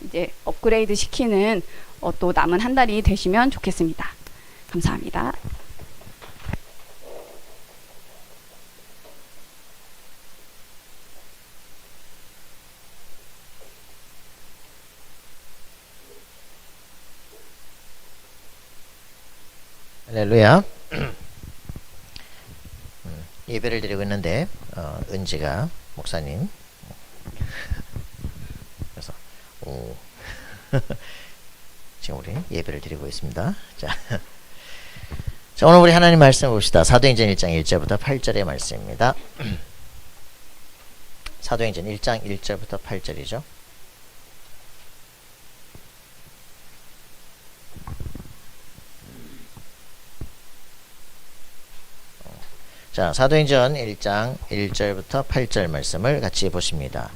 이제 업그레이드 시키는 또 남은 한 달이 되시면 좋겠습니다. 감사합니다. 할렐루야. 예배를 드리고 있는데 은지가 목사님 그래서 지금 우리 예배를 드리고 있습니다. 자, 오늘 우리 하나님 말씀 봅시다. 사도행전 1장 1절부터 8절의 말씀입니다. 사도행전 1장 1절부터 8절이죠. 자, 사도행전 1장 1절부터 8절 말씀을 같이 보십니다.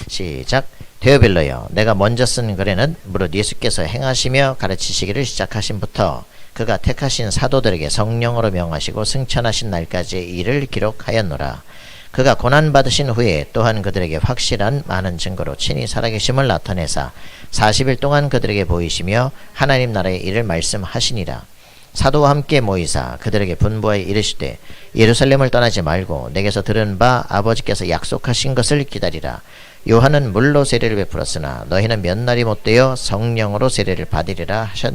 시작. 데오빌로여, 내가 먼저 쓴 글에는 무릇 예수께서 행하시며 가르치시기를 시작하신부터 그가 택하신 사도들에게 성령으로 명하시고 승천하신 날까지의 일을 기록하였노라. 그가 고난받으신 후에 또한 그들에게 확실한 많은 증거로 친히 살아계심을 나타내사 40일 동안 그들에게 보이시며 하나님 나라의 일을 말씀하시니라. 사도와 함께 모이사 그들에게 분부하여 이르시되 예루살렘을 떠나지 말고 내게서 들은 바 아버지께서 약속하신 것을 기다리라. 요한은 물로 세례를 베풀었으나 너희는 몇 날이 못되어 성령으로 세례를 받으리라 하셨.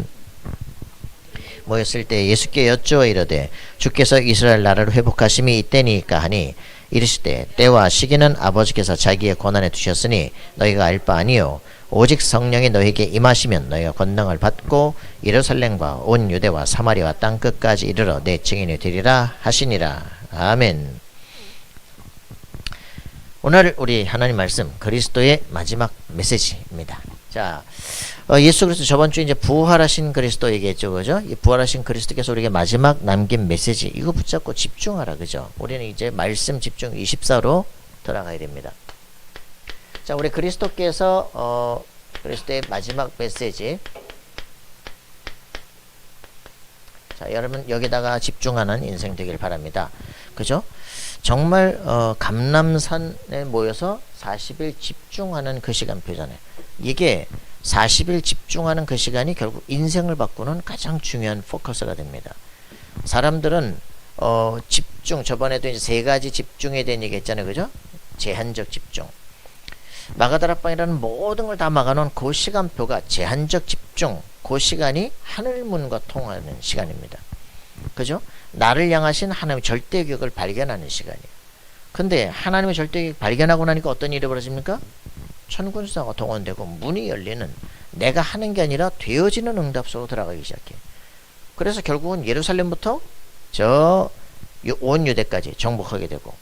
모였을 때 예수께 여쭈어 이르되 주께서 이스라엘 나라를 회복하심이 이때니까 하니 이르시되 때와 시기는 아버지께서 자기의 권한에 두셨으니 너희가 알 바 아니요 오직 성령이 너희에게 임하시면 너희가 권능을 받고 예루살렘과 온 유대와 사마리아와 땅 끝까지 이르러 내 증인이 되리라 하시니라. 아멘. 오늘 우리 하나님 말씀 그리스도의 마지막 메시지입니다. 자, 예수 그리스도 저번 주에 이제 부활하신 그리스도 얘기했죠, 그죠? 이 부활하신 그리스도께서 우리에게 마지막 남긴 메시지 이거 붙잡고 집중하라, 그죠? 우리는 이제 말씀 집중 24로 돌아가야 됩니다. 자, 우리 그리스도께서 그리스도의 마지막 메시지. 자, 여러분 여기다가 집중하는 인생 되길 바랍니다. 그죠? 정말 감람산에 모여서 40일 집중하는 그 시간표잖아요. 이게 40일 집중하는 그 시간이 결국 인생을 바꾸는 가장 중요한 포커스가 됩니다. 사람들은 집중, 저번에도 이제 세 가지 집중에 대한 얘기 했잖아요, 그죠? 제한적 집중. 마가다락방이라는 모든 걸 다 막아놓은 그 시간표가 제한적 집중, 그 시간이 하늘문과 통하는 시간입니다. 그죠? 나를 향하신 하나님의 절대격을 발견하는 시간이에요. 근데 하나님의 절대격 발견하고 나니까 어떤 일이 벌어집니까? 천군수사가 동원되고 문이 열리는, 내가 하는 게 아니라 되어지는 응답 속으로 들어가기 시작해. 그래서 결국은 예루살렘부터 저 온 유대까지 정복하게 되고,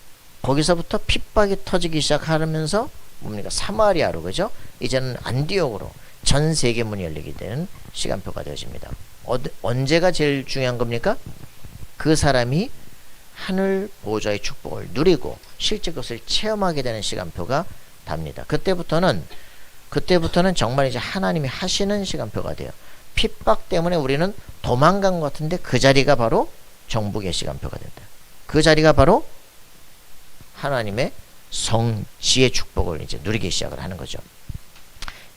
거기서부터 핍박이 터지기 시작하면서 뭡니까? 사마리아로, 그죠? 이제는 안디옥으로 전 세계 문이 열리게 되는 시간표가 되어집니다. 언제가 제일 중요한 겁니까? 그 사람이 하늘 보좌의 축복을 누리고 실제 그것을 체험하게 되는 시간표가 답니다. 그때부터는 정말 이제 하나님이 하시는 시간표가 돼요. 핍박 때문에 우리는 도망간 것 같은데 그 자리가 바로 정복의 시간표가 된다. 그 자리가 바로 하나님의 성지의 축복을 이제 누리기 시작을 하는 거죠.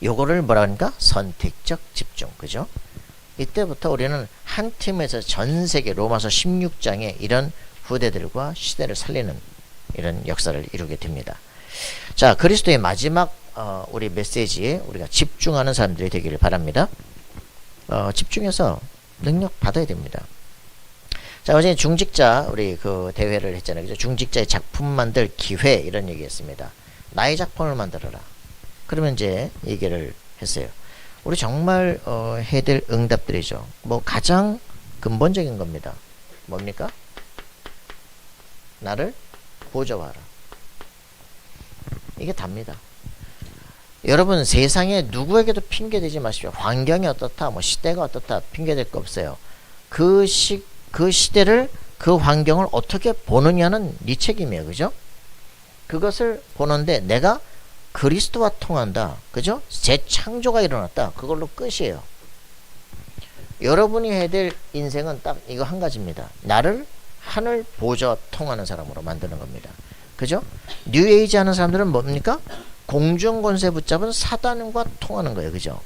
요거를 뭐라 하니까 선택적 집중, 그죠? 이때부터 우리는 한 팀에서 전 세계 로마서 16장에 이런 후대들과 시대를 살리는 이런 역사를 이루게 됩니다. 자, 그리스도의 마지막 우리 메시지에 우리가 집중하는 사람들이 되기를 바랍니다. 집중해서 능력 받아야 됩니다. 자, 어제 중직자 우리 그 대회를 했잖아요, 그죠? 중직자의 작품 만들 기회 이런 얘기했습니다. 나의 작품을 만들어라. 그러면 이제 얘기를 했어요. 우리 정말 해야 될 응답들이죠. 뭐 가장 근본적인 겁니다. 뭡니까? 나를 보좌하라. 이게 답니다. 여러분 세상에 누구에게도 핑계대지 마십시오. 환경이 어떻다, 뭐 시대가 어떻다 핑계댈 거 없어요. 그 시대를, 그 환경을 어떻게 보느냐는 네 책임이에요, 그죠? 그것을 보는데 내가 그리스도와 통한다, 그죠? 재창조가 일어났다, 그걸로 끝이에요. 여러분이 해야 될 인생은 딱 이거 한 가지입니다. 나를 하늘 보좌와 통하는 사람으로 만드는 겁니다. 그죠? 뉴에이지 하는 사람들은 뭡니까? 공중 권세 붙잡은 사단과 통하는 거예요. 그죠?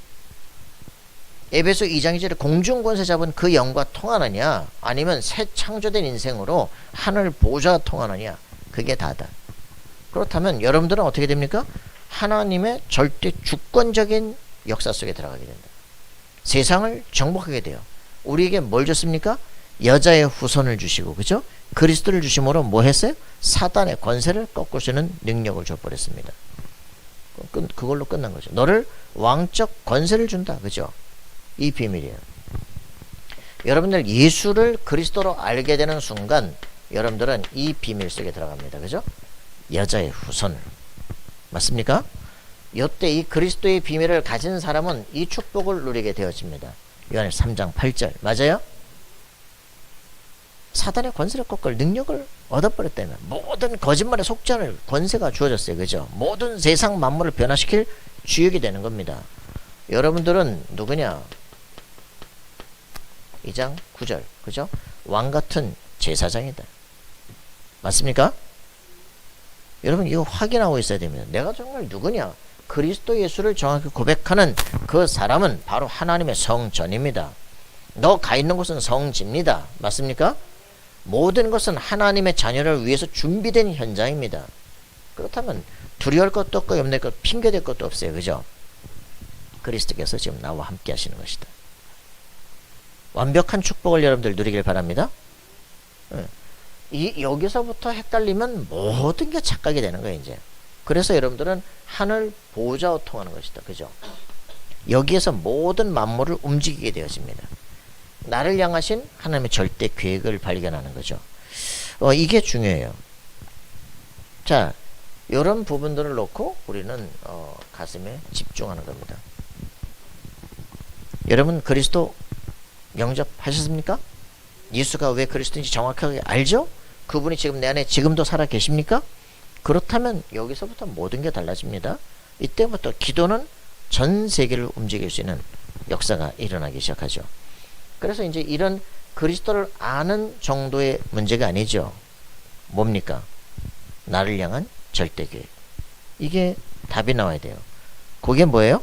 에베소 2장 2절에 공중 권세 잡은 그 영과 통하느냐, 아니면 새 창조된 인생으로 하늘 보좌가 통하느냐, 그게 다다. 그렇다면 여러분들은 어떻게 됩니까? 하나님의 절대 주권적인 역사 속에 들어가게 된다. 세상을 정복하게 돼요. 우리에게 뭘 줬습니까? 여자의 후손을 주시고, 그죠? 그리스도를 주심으로 뭐 했어요? 사단의 권세를 꺾을 수 있는 능력을 줘버렸습니다. 그걸로 끝난 거죠. 너를 왕적 권세를 준다. 그죠? 이 비밀이에요. 여러분들 예수를 그리스도로 알게 되는 순간 여러분들은 이 비밀 속에 들어갑니다. 그죠? 여자의 후손. 맞습니까? 이때 이 그리스도의 비밀을 가진 사람은 이 축복을 누리게 되어집니다. 요한일서 3장 8절. 맞아요? 사단의 권세를 꺾을 능력을 얻어버렸다면 모든 거짓말에 속지 않을 권세가 주어졌어요. 그죠? 모든 세상 만물을 변화시킬 주역이 되는 겁니다. 여러분들은 누구냐? 2장 9절. 그죠? 왕같은 제사장이다. 맞습니까? 여러분 이거 확인하고 있어야 됩니다. 내가 정말 누구냐? 그리스도 예수를 정확히 고백하는 그 사람은 바로 하나님의 성전입니다. 너 가 있는 곳은 성지입니다. 맞습니까? 모든 것은 하나님의 자녀를 위해서 준비된 현장입니다. 그렇다면 두려울 것도 없고 염려할 것, 핑계댈 것도 없어요. 그죠? 그리스도께서 지금 나와 함께 하시는 것이다. 완벽한 축복을 여러분들 누리길 바랍니다. 여기서부터 헷갈리면 모든 게 착각이 되는 거예요. 이제. 그래서 여러분들은 하늘 보좌와 통하는 것이다. 그죠? 여기에서 모든 만물을 움직이게 되어집니다. 나를 향하신 하나님의 절대 계획을 발견하는 거죠. 이게 중요해요. 자, 이런 부분들을 놓고 우리는 가슴에 집중하는 겁니다. 여러분 그리스도 영접하셨습니까? 예수가 왜 그리스도인지 정확하게 알죠? 그분이 지금 내 안에 지금도 살아 계십니까? 그렇다면 여기서부터 모든 게 달라집니다. 이때부터 기도는 전 세계를 움직일 수 있는 역사가 일어나기 시작하죠. 그래서 이제 이런 그리스도를 아는 정도의 문제가 아니죠. 뭡니까? 나를 향한 절대계획. 이게 답이 나와야 돼요. 그게 뭐예요?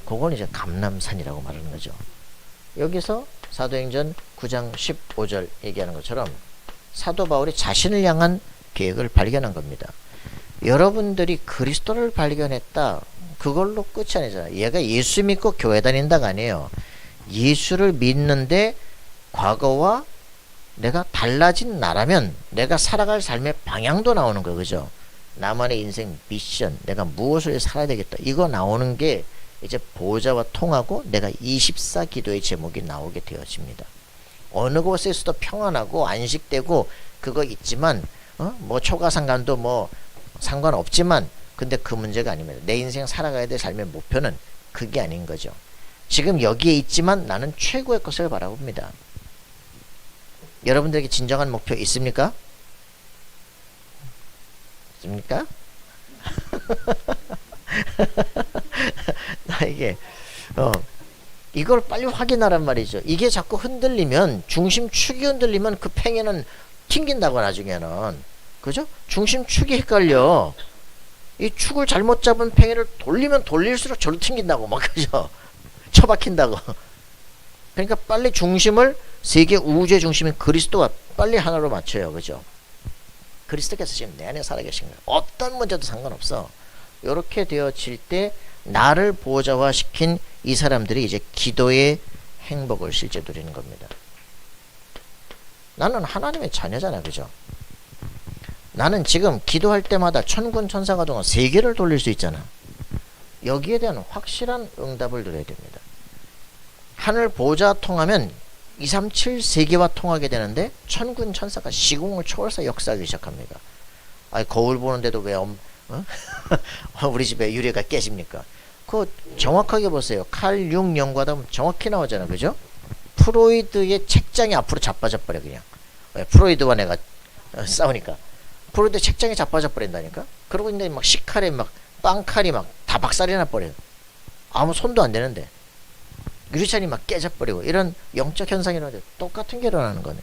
그건 이제 감람산이라고 말하는 거죠. 여기서 사도행전 9장 15절 얘기하는 것처럼 사도 바울이 자신을 향한 계획을 발견한 겁니다. 여러분들이 그리스도를 발견했다. 그걸로 끝이 아니잖아요. 얘가 예수 믿고 교회 다닌다가 아니에요. 예수를 믿는데 과거와 내가 달라진 나라면 내가 살아갈 삶의 방향도 나오는 거예요. 그죠? 나만의 인생 미션, 내가 무엇을 살아야 되겠다. 이거 나오는 게 이제 보좌와 통하고 내가 24 기도의 제목이 나오게 되어집니다. 어느 곳에서도 평안하고 안식되고 그거 있지만 뭐 초가상관도 뭐 상관없지만 근데 그 문제가 아닙니다. 내 인생 살아가야 될 삶의 목표는 그게 아닌 거죠. 지금 여기에 있지만 나는 최고의 것을 바라봅니다. 여러분들에게 진정한 목표 있습니까? 있습니까? 나에게 이걸 빨리 확인하란 말이죠. 이게 자꾸 흔들리면 중심축이 흔들리면 그 팽이는 튕긴다고 나중에는. 그죠? 중심축이 헷갈려. 이 축을 잘못 잡은 팽이를 돌리면 돌릴수록 절로 튕긴다고 막 그죠? 처박힌다고. 그러니까 빨리 중심을 세계 우주의 중심인 그리스도와 빨리 하나로 맞춰요. 그죠? 그리스도께서 지금 내 안에 살아계신 거예요. 어떤 문제도 상관없어. 이렇게 되어질 때 나를 보좌화시킨 이 사람들이 이제 기도의 행복을 실제 누리는 겁니다. 나는 하나님의 자녀잖아. 그죠? 나는 지금 기도할 때마다 천군 천사가 동안 세계를 돌릴 수 있잖아. 여기에 대한 확실한 응답을 누려야 됩니다. 하늘 보좌 통하면 237 세계와 통하게 되는데 천군 천사가 시공을 초월해서 역사하기 시작합니다. 아니 거울 보는데도 왜 우리 집에 유리가 깨집니까? 그거 정확하게 보세요. 칼, 융, 연과다 정확히 나오잖아. 그죠? 프로이드의 책장이 앞으로 자빠져 버려 그냥. 프로이드와 내가 싸우니까 프로이드 책장이 자빠져 버린다니까. 그러고 있는데 막 식칼에 막 빵칼이 막 다 박살이 나 버려요. 아무 손도 안 되는데 유리창이 막 깨져 버리고 이런 영적 현상이 일어나는데 똑같은 게 일어나는 거네.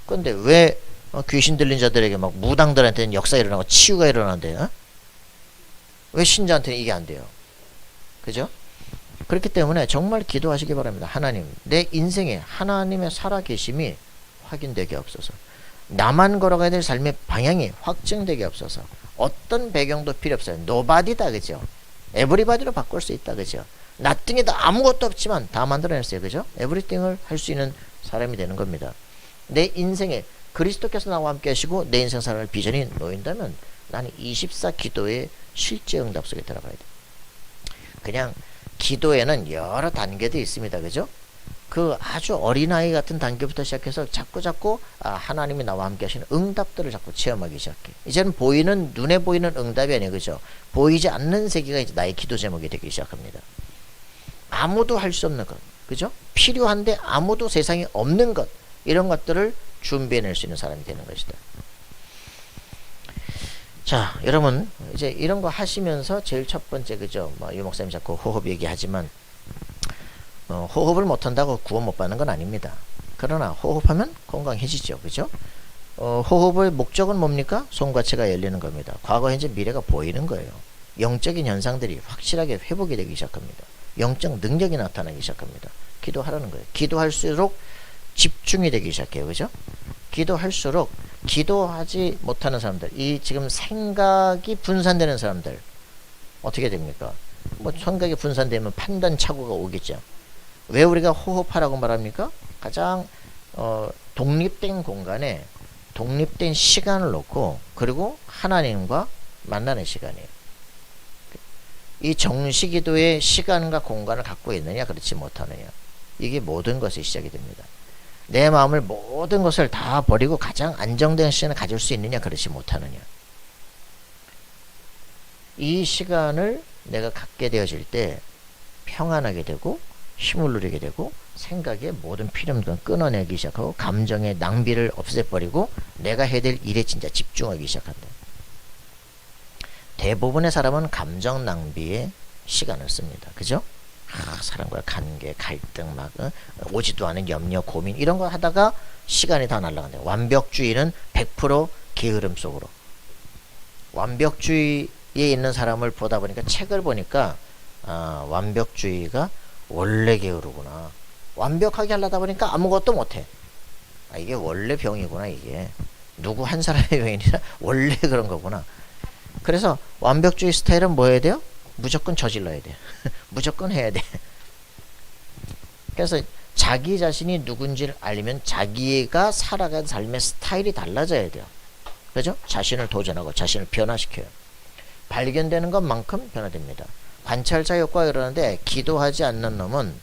그런데 왜 귀신 들린 자들에게 막 무당들한테는 역사 일어나고 치유가 일어나는데 왜 신자한테는 이게 안 돼요? 그죠? 그렇기 때문에 정말 기도하시기 바랍니다. 하나님, 내 인생에 하나님의 살아계심이 확인되게 없어서, 나만 걸어가야 될 삶의 방향이 확정되게 없어서, 어떤 배경도 필요 없어요. 노바디다, 그죠? 에브리바디로 바꿀 수 있다, 그죠? 나띵에다 아무것도 없지만 다 만들어냈어요, 그죠? 에브리띵을 할 수 있는 사람이 되는 겁니다. 내 인생에 그리스도께서 나와 함께 하시고 내 인생 살아갈 비전이 놓인다면 나는 24 기도의 실제 응답 속에 들어가야 돼. 그냥 기도에는 여러 단계도 있습니다, 그죠? 그 아주 어린아이 같은 단계부터 시작해서 자꾸 하나님이 나와 함께 하시는 응답들을 자꾸 체험하기 시작해. 이제는 보이는, 눈에 보이는 응답이 아니에요, 그죠? 보이지 않는 세계가 이제 나의 기도 제목이 되기 시작합니다. 아무도 할 수 없는 것, 그죠? 필요한데 아무도 세상에 없는 것, 이런 것들을 준비해낼 수 있는 사람이 되는 것이다. 자, 여러분, 이제 이런 거 하시면서 제일 첫 번째, 그죠? 유 목사님 자꾸 호흡 얘기하지만, 호흡을 못한다고 구원 못 받는 건 아닙니다. 그러나 호흡하면 건강해지죠, 그죠? 호흡의 목적은 뭡니까? 손과체가 열리는 겁니다. 과거, 현재, 미래가 보이는 거예요. 영적인 현상들이 확실하게 회복이 되기 시작합니다. 영적 능력이 나타나기 시작합니다. 기도하라는 거예요. 기도할수록 집중이 되기 시작해요, 그죠? 기도할수록 기도하지 못하는 사람들, 이 지금 생각이 분산되는 사람들 어떻게 됩니까? 생각이 분산되면 판단 착오가 오겠죠. 왜 우리가 호흡하라고 말합니까? 가장 독립된 공간에 독립된 시간을 놓고, 그리고 하나님과 만나는 시간이에요. 이 정시기도의 시간과 공간을 갖고 있느냐, 그렇지 못하느냐, 이게 모든 것의 시작이 됩니다. 내 마음을 모든 것을 다 버리고 가장 안정된 시간을 가질 수 있느냐, 그렇지 못하느냐. 이 시간을 내가 갖게 되어질 때 평안하게 되고 힘을 누리게 되고, 생각의 모든 필요함을 끊어내기 시작하고, 감정의 낭비를 없애버리고 내가 해야 될 일에 진짜 집중하기 시작한다. 대부분의 사람은 감정 낭비에 시간을 씁니다, 그죠? 사람과의 관계, 갈등, 오지도 않은 염려, 고민, 이런 거 하다가 시간이 다 날아간다. 완벽주의는 100% 게으름 속으로. 완벽주의에 있는 사람을 보다 보니까, 책을 보니까 완벽주의가 원래 게으르구나. 완벽하게 하려다 보니까 아무것도 못해. 이게 원래 병이구나. 이게 누구 한 사람의 병이 아니라 원래 그런 거구나. 그래서 완벽주의 스타일은 뭐 해야 돼요? 무조건 저질러야 돼. 무조건 해야 돼. 그래서 자기 자신이 누군지를 알리면 자기가 살아간 삶의 스타일이 달라져야 돼요. 그죠? 자신을 도전하고 자신을 변화시켜요. 발견되는 것만큼 변화됩니다. 관찰자 효과가 일어나는데, 기도하지 않는 놈은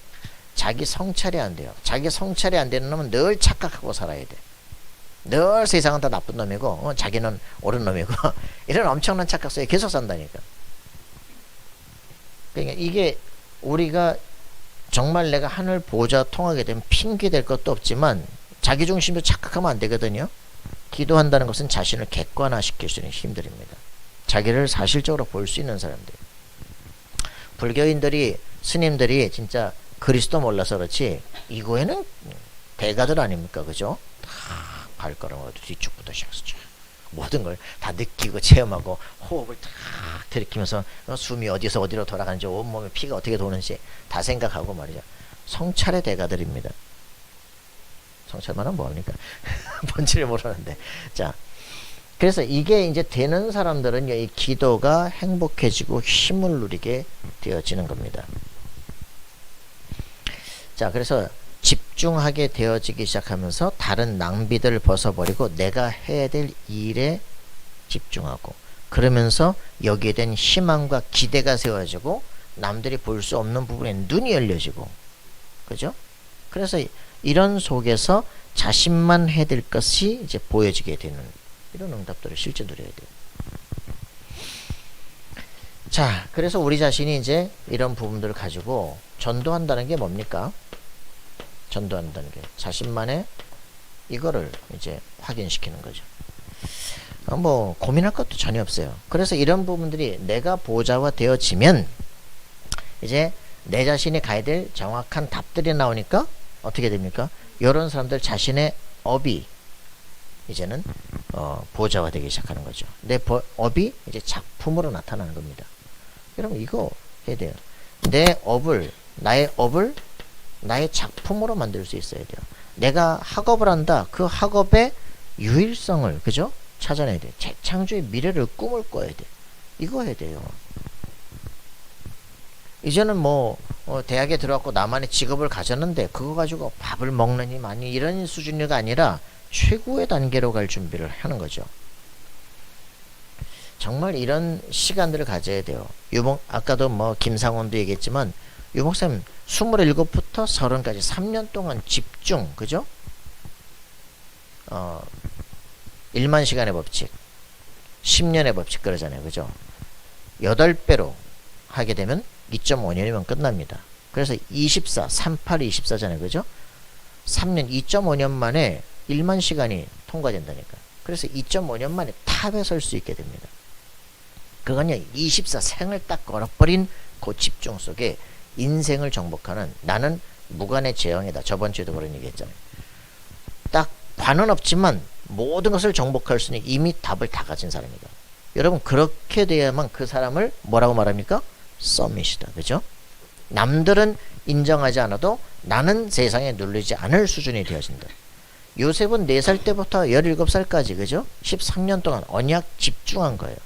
자기 성찰이 안 돼요. 자기 성찰이 안 되는 놈은 늘 착각하고 살아야 돼. 늘 세상은 다 나쁜 놈이고 자기는 옳은 놈이고 이런 엄청난 착각 속에 계속 산다니까. 그러니까 이게 우리가 정말 내가 하늘 보좌 통하게 되면 핑계 될 것도 없지만 자기중심도 착각하면 안 되거든요. 기도한다는 것은 자신을 객관화시킬 수 있는 힘들입니다. 자기를 사실적으로 볼 수 있는 사람들. 불교인들이, 스님들이 진짜 그리스도 몰라서 그렇지 이거에는 대가들 아닙니까, 그죠? 다 발걸음으로 뒤쪽부터 시작해서 모든 걸 다 느끼고 체험하고 호흡을 탁 들이키면서 숨이 어디서 어디로 돌아가는지, 온몸에 피가 어떻게 도는지 다 생각하고 말이죠. 성찰의 대가들입니다. 성찰만 하면 뭐합니까? 뭔지를 모르는데. 자, 그래서 이게 이제 되는 사람들은 이 기도가 행복해지고 힘을 누리게 되어지는 겁니다. 자, 그래서 집중하게 되어지기 시작하면서 다른 낭비들을 벗어버리고 내가 해야 될 일에 집중하고, 그러면서 여기에 대한 희망과 기대가 세워지고 남들이 볼 수 없는 부분에 눈이 열려지고, 그죠? 그래서 이런 속에서 자신만 해야 될 것이 이제 보여지게 되는 이런 응답들을 실제 누려야 돼요. 자, 그래서 우리 자신이 이제 이런 부분들을 가지고 전도한다는 게 뭡니까? 전도한다는 게 자신만의 이거를 이제 확인시키는 거죠. 뭐 고민할 것도 전혀 없어요. 그래서 이런 부분들이 내가 보좌화 되어지면 이제 내 자신이 가야 될 정확한 답들이 나오니까 어떻게 됩니까? 이런 사람들 자신의 업이 이제는 보좌화되기 시작하는 거죠. 내 업이 이제 작품으로 나타나는 겁니다. 여러분 이거 해야 돼요. 나의 업을 나의 작품으로 만들 수 있어야 돼요. 내가 학업을 한다. 그 학업의 유일성을 그죠? 찾아내야 돼. 재창조의 미래를 꿈을 꿔야 돼. 이거 해야 돼요. 이제는 대학에 들어갔고 나만의 직업을 가졌는데 그거 가지고 밥을 먹느니 많이 이런 수준이 아니라 최고의 단계로 갈 준비를 하는 거죠. 정말 이런 시간들을 가져야 돼요. 아까도 김상원도 얘기했지만 유목사님 27부터 30까지 3년 동안 집중 그죠? 1만 시간의 법칙 10년의 법칙 그러잖아요. 그죠? 8배로 하게 되면 2.5년이면 끝납니다. 그래서 38, 24잖아요. 그죠? 3년, 2.5년 만에 1만 시간이 통과된다니까. 그래서 2.5년 만에 탑에 설 수 있게 됩니다. 그건요, 24생을 딱 걸어버린 그 집중 속에 인생을 정복하는 나는 무관의 제왕이다. 저번 주에도 그런 얘기 했잖아요. 딱 관은 없지만 모든 것을 정복할 수 있는 이미 답을 다 가진 사람이다. 여러분 그렇게 돼야만 그 사람을 뭐라고 말합니까? 서밋이다. 그죠? 남들은 인정하지 않아도 나는 세상에 눌리지 않을 수준이 되어진다. 요셉은 4살 때부터 17살까지 그죠? 13년 동안 언약 집중한 거예요.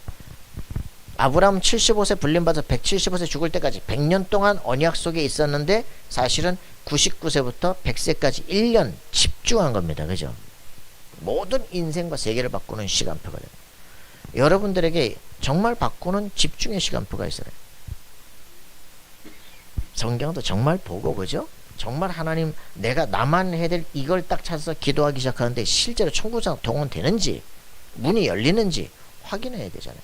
아브라함 75세 불림받아 175세 죽을 때까지 100년 동안 언약 속에 있었는데 사실은 99세부터 100세까지 1년 집중한 겁니다. 그죠? 모든 인생과 세계를 바꾸는 시간표가 돼요. 여러분들에게 정말 바꾸는 집중의 시간표가 있어요. 성경도 정말 보고 그죠? 정말 하나님 내가 나만 해야 될 이걸 딱 찾아서 기도하기 시작하는데 실제로 천국장 동원되는지 문이 열리는지 확인해야 되잖아요.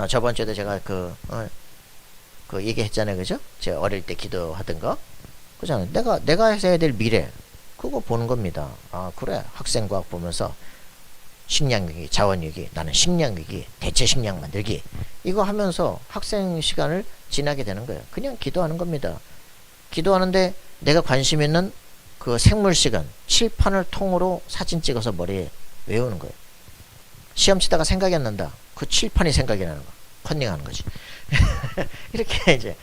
저번 주에도 제가 그 얘기했잖아요. 그죠? 제가 어릴 때 기도하던 거 그잖아요. 내가 해야 될 미래 그거 보는 겁니다. 아 그래 학생과학 보면서 식량위기, 자원위기, 나는 식량위기, 대체 식량 만들기 이거 하면서 학생 시간을 지나게 되는 거예요. 그냥 기도하는 겁니다. 기도하는데 내가 관심 있는 그 생물 시간 칠판을 통으로 사진 찍어서 머리에 외우는 거예요. 시험 치다가 생각이 안 난다. 그 칠판이 생각이 나는 거. 컨닝하는 거지. 이렇게 이제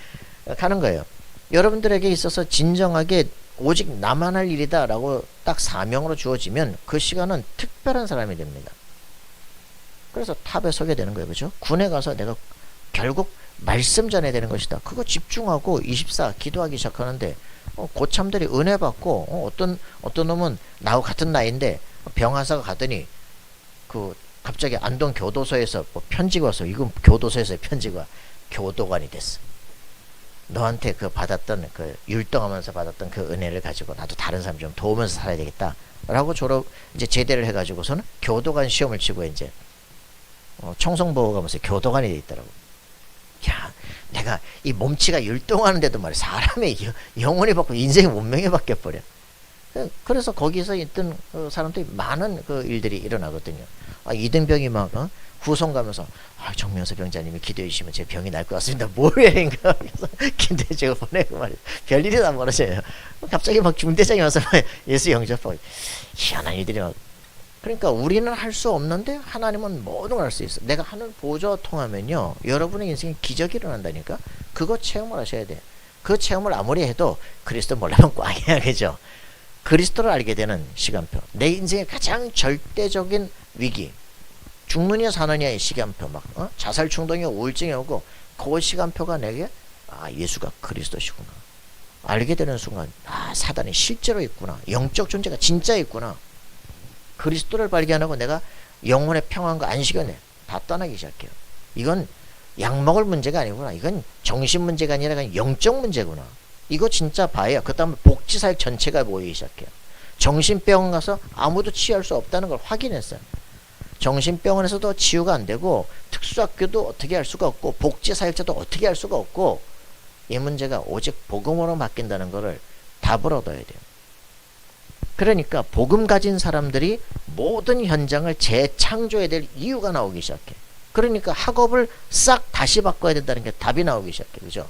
가는 거예요. 여러분들에게 있어서 진정하게 오직 나만 할 일이다 라고 딱 사명으로 주어지면 그 시간은 특별한 사람이 됩니다. 그래서 탑에 서게 되는 거예요. 그죠? 군에 가서 내가 결국 말씀 전해야 되는 것이다. 그거 집중하고 24 기도하기 시작하는데 고참들이 은혜 받고 어떤 놈은 나하고 같은 나이인데 병하사가 가더니 그 갑자기 안동 교도소에서 편지가 와서 이건 교도소에서 편지가 교도관이 됐어. 너한테 그 받았던 그 율동하면서 받았던 그 은혜를 가지고 나도 다른 사람 좀 도우면서 살아야 되겠다 라고 이제 제대를 해가지고서는 교도관 시험을 치고 이제 청송보호가면서 교도관이 돼 있더라고. 야 내가 이 몸치가 율동하는데도 말이야 사람의 영혼이 바뀌고 인생의 운명이 바뀌어버려. 그래서 거기서 있던 사람들이 많은 그 일들이 일어나거든요. 이등병이 막 후송 가면서 정명서 병자님이 기도해 주시면 제 병이 날 것 같습니다. 뭐래인가 그래서 기도해 주고 보내고 말이야. 별일이 다 벌어져요. 갑자기 막 중대장이 와서 예수 영접하고 희한한 일들이 막. 그러니까 우리는 할 수 없는데 하나님은 모든 걸 할 수 있어. 내가 하늘 보좌 통하면요 여러분의 인생에 기적이 일어난다니까. 그거 체험을 하셔야 돼. 그 체험을 아무리 해도 그리스도 몰라면 꽝이야. 그죠? 그리스도를 알게 되는 시간표. 내 인생의 가장 절대적인 위기. 죽느냐 사느냐의 시간표. 자살 충동이 우울증이 오고 그 시간표가 내게 예수가 그리스도시구나. 알게 되는 순간 사단이 실제로 있구나. 영적 존재가 진짜 있구나. 그리스도를 발견하고 내가 영혼의 평안과 안식을 다 떠나기 시작해요. 이건 약 먹을 문제가 아니구나. 이건 정신 문제가 아니라 그냥 영적 문제구나. 이거 진짜 봐야 그 다음에 복지사역 전체가 모이기 시작해요. 정신병원 가서 아무도 치유할 수 없다는 걸 확인했어요. 정신병원에서도 치유가 안 되고 특수학교도 어떻게 할 수가 없고 복지사역자도 어떻게 할 수가 없고 이 문제가 오직 복음으로 바뀐다는 것을 답을 얻어야 돼요. 그러니까 복음 가진 사람들이 모든 현장을 재창조해야 될 이유가 나오기 시작해. 그러니까 학업을 싹 다시 바꿔야 된다는 게 답이 나오기 시작해. 그죠?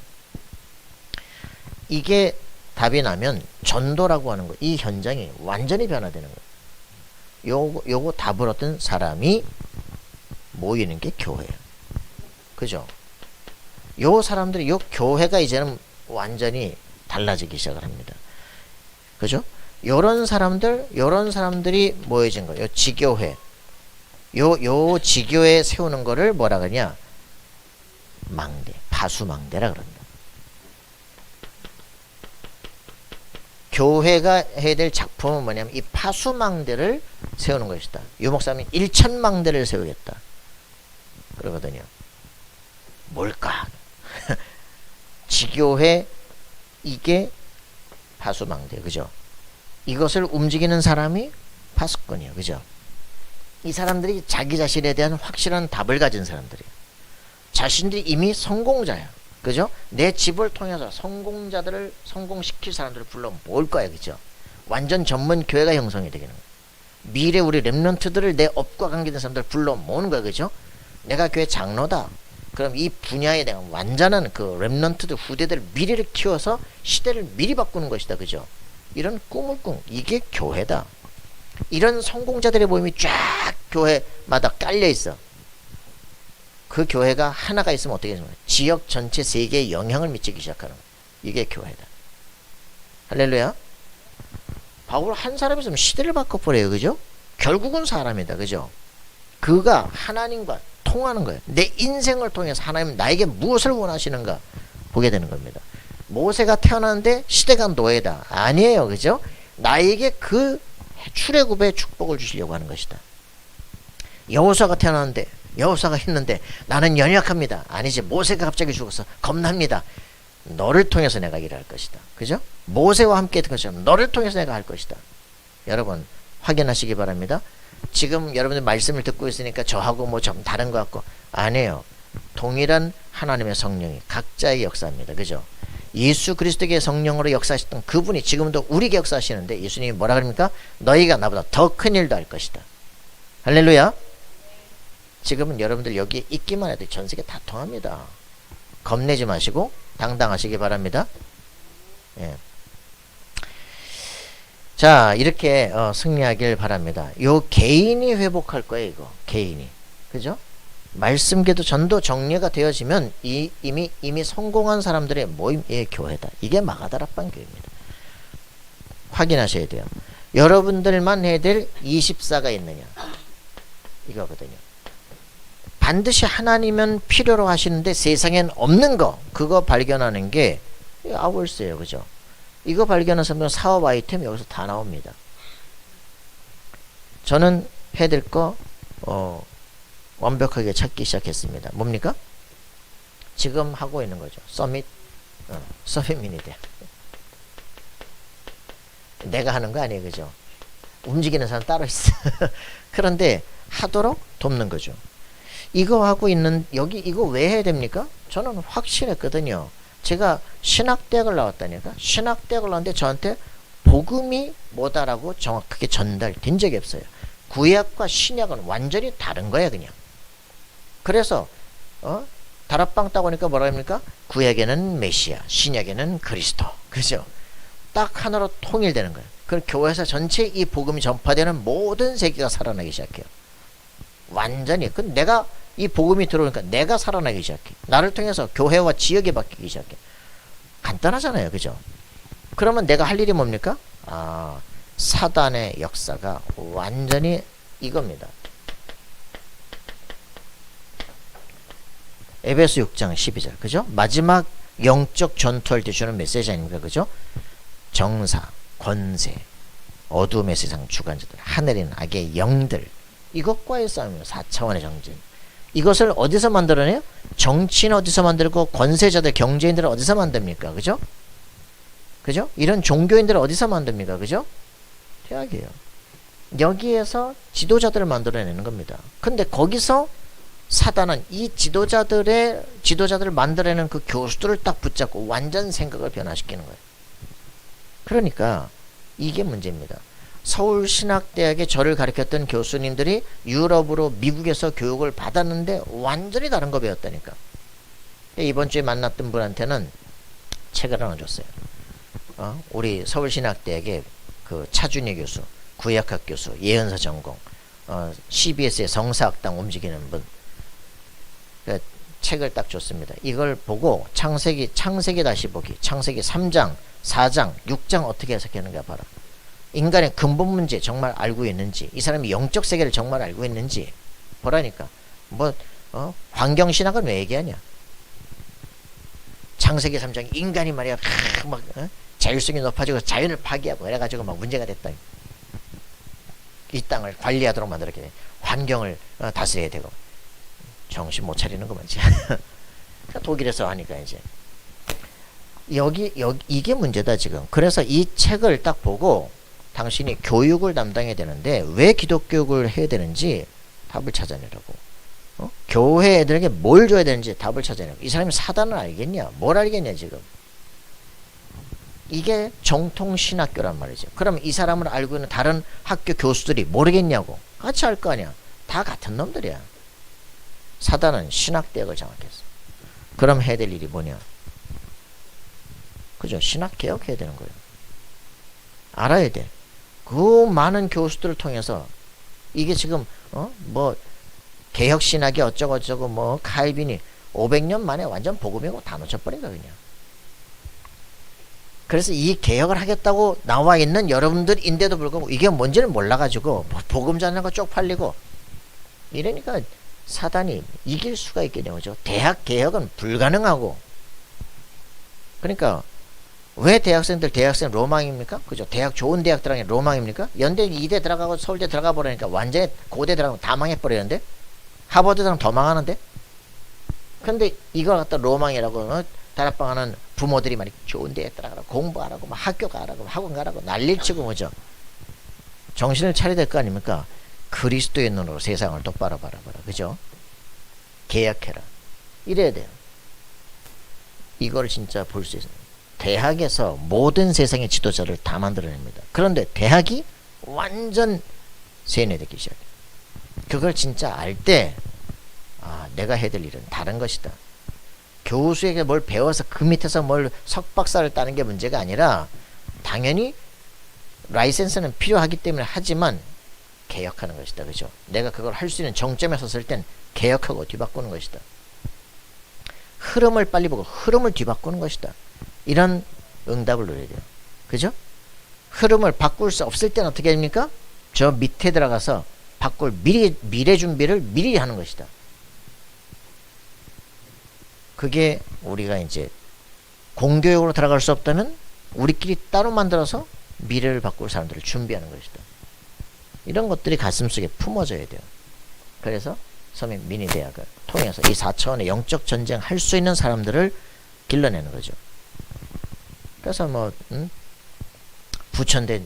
이게 답이 나면 전도라고 하는 거, 이 현장이 완전히 변화되는 거예요. 요거 답을 얻은 사람이 모이는 게 교회예요. 그죠? 요 사람들이, 요 교회가 이제는 완전히 달라지기 시작을 합니다. 그죠? 요런 사람들이 모여진 거예요. 요 지교회. 요 지교회 세우는 거를 뭐라 그러냐? 망대, 파수망대라 그럽니다. 교회가 해야 될 작품은 뭐냐면 이 파수망대를 세우는 것이다. 유 목사님이 1,000망대를 세우겠다 그러거든요. 뭘까? 지교회, 이게 파수망대, 그죠? 이것을 움직이는 사람이 파수꾼이에요, 그죠? 이 사람들이 자기 자신에 대한 확실한 답을 가진 사람들이에요. 자신들이 이미 성공자야, 그죠? 내 집을 통해서 성공자들을 성공시킬 사람들을 불러 모을 거야, 그죠? 완전 전문 교회가 형성이 되겠는 거야. 미래 우리 렘넌트들을 내 업과 관계된 사람들을 불러 모으는 거야, 그죠? 내가 교회 장로다. 그럼 이 분야에 대한 완전한 그 렘넌트들 후대들 미래를 키워서 시대를 미리 바꾸는 것이다, 그죠? 이런 꿈을 꾼, 이게 교회다. 이런 성공자들의 모임이 쫙 교회마다 깔려 있어. 그 교회가 하나가 있으면 어떻게 되는 거야? 지역 전체 세계에 영향을 미치기 시작하는 거야. 이게 교회다. 할렐루야. 바울 한 사람이 있으면 시대를 바꿔버려요, 그죠? 결국은 사람이다, 그죠? 그가 하나님과 통하는 거예요. 내 인생을 통해서 하나님 나에게 무엇을 원하시는가 보게 되는 겁니다. 모세가 태어났는데 시대가 노예다. 아니에요, 그죠? 나에게 그 출애굽의 축복을 주시려고 하는 것이다. 여호수아가 태어났는데, 여호수아가 했는데 나는 연약합니다. 아니지, 모세가 갑자기 죽어서 겁납니다. 너를 통해서 내가 일할 것이다, 그죠? 모세와 함께 했던 것처럼 너를 통해서 내가 할 것이다. 여러분 확인하시기 바랍니다. 지금 여러분들 말씀을 듣고 있으니까 저하고 뭐 좀 다른 것 같고, 아니에요. 동일한 하나님의 성령이 각자의 역사입니다, 그죠? 예수 그리스도의 성령으로 역사하셨던 그분이 지금도 우리에게 역사하시는데, 예수님이 뭐라 그럽니까? 너희가 나보다 더 큰 일도 할 것이다. 할렐루야. 지금은 여러분들 여기 있기만 해도 전 세계 다 통합니다. 겁내지 마시고 당당하시기 바랍니다. 예. 자, 이렇게 승리하길 바랍니다. 요 개인이 회복할 거예요, 이거. 개인이. 그죠? 말씀계도 전도 정리가 되어지면 이미 성공한 사람들의 모임의 교회다. 이게 마가다락방 교회입니다. 확인하셔야 돼요. 여러분들만 해야 될 24가 있느냐, 이거거든요. 반드시 하나님은 필요로 하시는데 세상엔 없는 거, 그거 발견하는 게 아울스예요, 그죠? 이거 발견해서 사업 아이템 여기서 다 나옵니다. 저는 해야 될 거 완벽하게 찾기 시작했습니다. 뭡니까? 지금 하고 있는 거죠. 서밋 미니대. 내가 하는 거 아니에요, 그죠? 움직이는 사람 따로 있어. 그런데 하도록 돕는 거죠. 이거 하고 있는, 여기 이거 왜 해야 됩니까? 저는 확실했거든요. 제가 신학대학을 나왔다니까. 신학대학을 나왔는데 저한테 복음이 뭐다라고 정확하게 전달된 적이 없어요. 구약과 신약은 완전히 다른 거야, 그냥. 그래서 다락방 따고 오니까 뭐라 합니까? 구약에는 메시아, 신약에는 그리스도. 그죠? 딱 하나로 통일되는 거예요. 그 교회에서 전체 이 복음이 전파되는 모든 세계가 살아나기 시작해요. 완전히. 그 내가 이 복음이 들어오니까 내가 살아나기 시작해. 나를 통해서 교회와 지역이 바뀌기 시작해. 간단하잖아요, 그죠? 그러면 내가 할 일이 뭡니까? 사단의 역사가 완전히 이겁니다. 에베소 6장 12절, 그죠? 마지막 영적 전투할 때 주는 메시지 아닙니까, 그죠? 정사, 권세, 어둠의 세상 주관자들, 하늘에 있는 악의 영들, 이것과의 싸움이에요. 4차원의 정진. 이것을 어디서 만들어내요? 정치는 어디서 만들고, 권세자들, 경제인들은 어디서 만듭니까? 그죠? 그죠? 이런 종교인들은 어디서 만듭니까? 그죠? 대학이에요. 여기에서 지도자들을 만들어내는 겁니다. 근데 거기서 사단은 이 지도자들을 만들어내는 그 교수들을 딱 붙잡고 완전 생각을 변화시키는 거예요. 그러니까 이게 문제입니다. 서울신학대학에 저를 가르쳤던 교수님들이 유럽으로 미국에서 교육을 받았는데 완전히 다른 거 배웠다니까. 이번 주에 만났던 분한테는 책을 하나 줬어요. 우리 서울신학대학의 그 차준희 교수, 구역학 교수, 예언서 전공, CBS의 성사학당 움직이는 분, 그 책을 딱 줬습니다. 이걸 보고 창세기 다시 보기, 창세기 3장, 4장, 6장 어떻게 해석하는가 봐라. 인간의 근본 문제 정말 알고 있는지, 이 사람이 영적 세계를 정말 알고 있는지 보라니까. 환경신학은 왜 얘기하냐. 창세기 3장 인간이 말이야 자율성이 높아지고 자연을 파괴하고 이래가지고 막 문제가 됐다. 이 땅을 관리하도록 만들었기 때문에 환경을 다스려야 되고 정신 못 차리는 거만. 독일에서 하니까 이제 여기 이게 문제다 지금. 그래서 이 책을 딱 보고 당신이 교육을 담당해야 되는데 왜 기독교육을 해야 되는지 답을 찾아내라고. 교회 애들에게 뭘 줘야 되는지 답을 찾아내라고. 이 사람이 사단을 알겠냐? 뭘 알겠냐 지금. 이게 정통신학교란 말이죠. 그럼 이 사람을 알고 있는 다른 학교 교수들이 모르겠냐고. 같이 할 거 아니야. 다 같은 놈들이야. 사단은 신학대학을 장악했어. 그럼 해야 될 일이 뭐냐? 그죠? 신학개혁 해야 되는 거예요. 알아야 돼. 그 많은 교수들을 통해서 이게 지금 개혁신학이 어쩌고저쩌고 칼빈이 500년 만에 완전 복음이고 다 놓쳐버린 거야 그냥. 그래서 이 개혁을 하겠다고 나와 있는 여러분들인데도 불구하고 이게 뭔지를 몰라가지고 복음 전하고 쪽팔리고 이러니까 사단이 이길 수가 있겠냐 그죠. 대학 개혁은 불가능하고. 그러니까 왜 대학생 로망입니까? 그죠? 대학 좋은 대학 들어가는 게 로망입니까? 연대 이대 들어가고 서울대 들어가 버리니까 완전히 고대 들어가면 다 망해버리는데? 하버드 들어가면 더 망하는데? 근데 이걸 갖다 로망이라고 다락방 하는 부모들이 말이 좋은 대학 들어가라고 공부하라고 막 학교 가라고 학원 가라고 난리를 치고 뭐죠? 정신을 차려야 될 거 아닙니까? 그리스도의 눈으로 세상을 똑바로 바라봐라. 그죠? 개혁해라. 이래야 돼요. 이걸 진짜 볼 수 있습니다. 대학에서 모든 세상의 지도자를 다 만들어냅니다. 그런데 대학이 완전 세뇌되기 시작해요. 그걸 진짜 알 때 내가 해야 될 일은 다른 것이다. 교수에게 뭘 배워서 그 밑에서 뭘 석박사를 따는 게 문제가 아니라 당연히 라이센스는 필요하기 때문에 하지만 개혁하는 것이다. 그죠? 내가 그걸 할 수 있는 정점에 섰을 땐 개혁하고 뒤바꾸는 것이다. 흐름을 빨리 보고 흐름을 뒤바꾸는 것이다. 이런 응답을 노려야 돼요. 그죠? 흐름을 바꿀 수 없을 때는 어떻게 됩니까? 저 밑에 들어가서 바꿀 미래 준비를 미리 하는 것이다. 그게 우리가 이제 공교육으로 들어갈 수 없다면 우리끼리 따로 만들어서 미래를 바꿀 사람들을 준비하는 것이다. 이런 것들이 가슴속에 품어져야 돼요. 그래서 서민 미니대학을 통해서 이 4차원의 영적 전쟁 할 수 있는 사람들을 길러내는 거죠. 그래서 부천대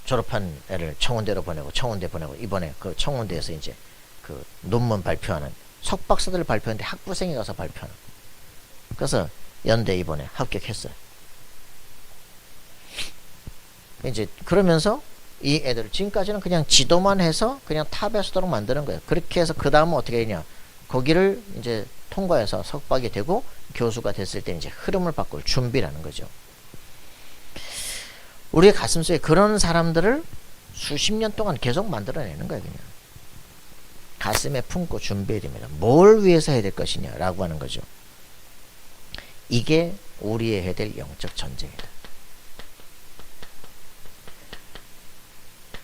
졸업한 애를 청운대로 보내고 청운대 보내고 이번에 그 청운대에서 이제 그 논문 발표하는 석박사들을 발표하는데 학부생이 가서 발표하는. 그래서 연대 이번에 합격했어요. 이제 그러면서 이 애들을 지금까지는 그냥 지도만 해서 그냥 탑에 서도록 만드는 거예요. 그렇게 해서 그 다음은 어떻게 되냐? 거기를 이제 통과해서 석박이 되고 교수가 됐을 때 이제 흐름을 바꿀 준비라는 거죠. 우리의 가슴속에 그런 사람들을 수십 년 동안 계속 만들어내는 거예요. 그냥 가슴에 품고 준비해야 됩니다. 뭘 위해서 해야 될 것이냐 라고 하는 거죠. 이게 우리의 해야 될 영적 전쟁이다.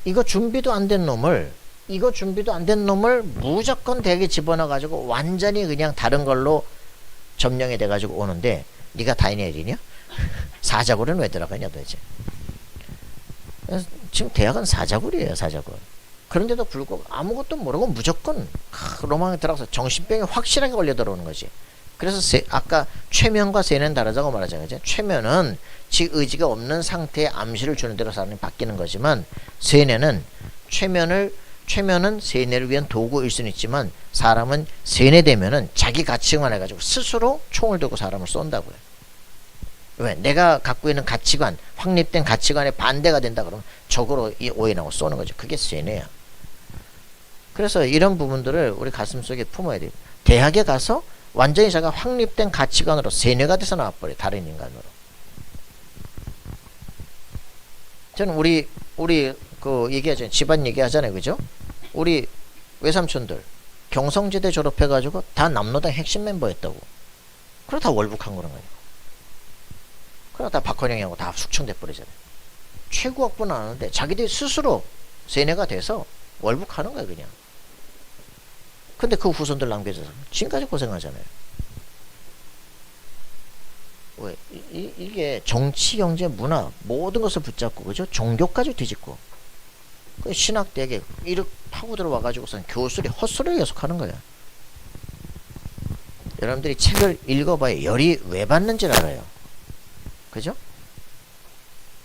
이거 준비도 안 된 놈을 무조건 대학에 집어넣어 가지고 완전히 그냥 다른 걸로 점령이 돼 가지고 오는데 네가 다이내리냐? 사자굴은 왜 들어가냐 도대체. 지금 대학은 사자굴이에요. 사자굴. 그런데도 불구하고 아무것도 모르고 무조건 로망에 들어가서 정신병이 확실하게 걸려 들어오는 거지. 그래서 아까 최면과 세뇌는 다르다고 말하잖아요. 최면은 지 의지가 없는 상태에 암시를 주는 대로 사람이 바뀌는 거지만 세뇌는 최면은 세뇌를 위한 도구일 수는 있지만 사람은 세뇌되면은 자기 가치관 해가지고 스스로 총을 들고 사람을 쏜다고요. 왜? 내가 갖고 있는 가치관, 확립된 가치관에 반대가 된다 그러면 적으로 오인하고 쏘는 거죠. 그게 세뇌야. 그래서 이런 부분들을 우리 가슴속에 품어야 돼요. 대학에 가서 완전히 자기가 확립된 가치관으로 세뇌가 돼서 나와버려요. 다른 인간으로. 저는 우리 그 얘기하잖아요. 집안 얘기하잖아요. 그죠? 우리 외삼촌들 경성지대 졸업해가지고 다 남로당 핵심 멤버였다고. 그러고 다 월북한 거란 거예요. 그러고 다 박헌영하고 다 숙청돼 버리잖아요. 최고 학부는 안 하는데 자기들이 스스로 세뇌가 돼서 월북하는 거야 그냥. 근데 그 후손들 남겨져서 지금까지 고생하잖아요. 왜? 이게 정치, 경제, 문화 모든 것을 붙잡고 그죠? 종교까지 뒤집고 그 신학대학에 이렇게 파고 들어와가지고선 교수들이 헛소리를 계속하는 거야. 여러분들이 책을 읽어봐야 열이 왜 받는지를 알아요. 그죠?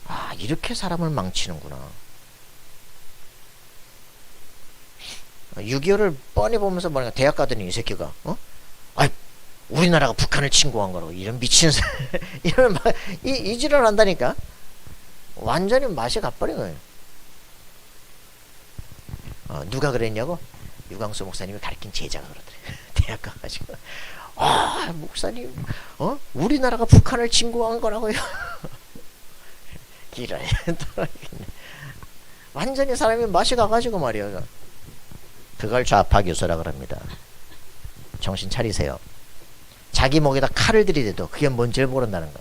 아, 이렇게 사람을 망치는구나. 6.25를 뻔히 보면서 뭐냐, 대학 가더니 이 새끼가 아이, 우리나라가 북한을 침공한 거라고 이런 미친 이런 이 지랄 한다니까. 완전히 맛이 가버린 거예요. 누가 그랬냐고? 유광수 목사님이 가르친 제자가 그러더래. 대학 가가지고 목사님 우리나라가 북한을 침공한 거라고요. 기라에 완전히 사람이 맛이 가가지고 말이야. 그걸 좌파 교수라 그럽니다. 정신 차리세요. 자기 목에다 칼을 들이대도 그게 뭔지를 모른다는 거.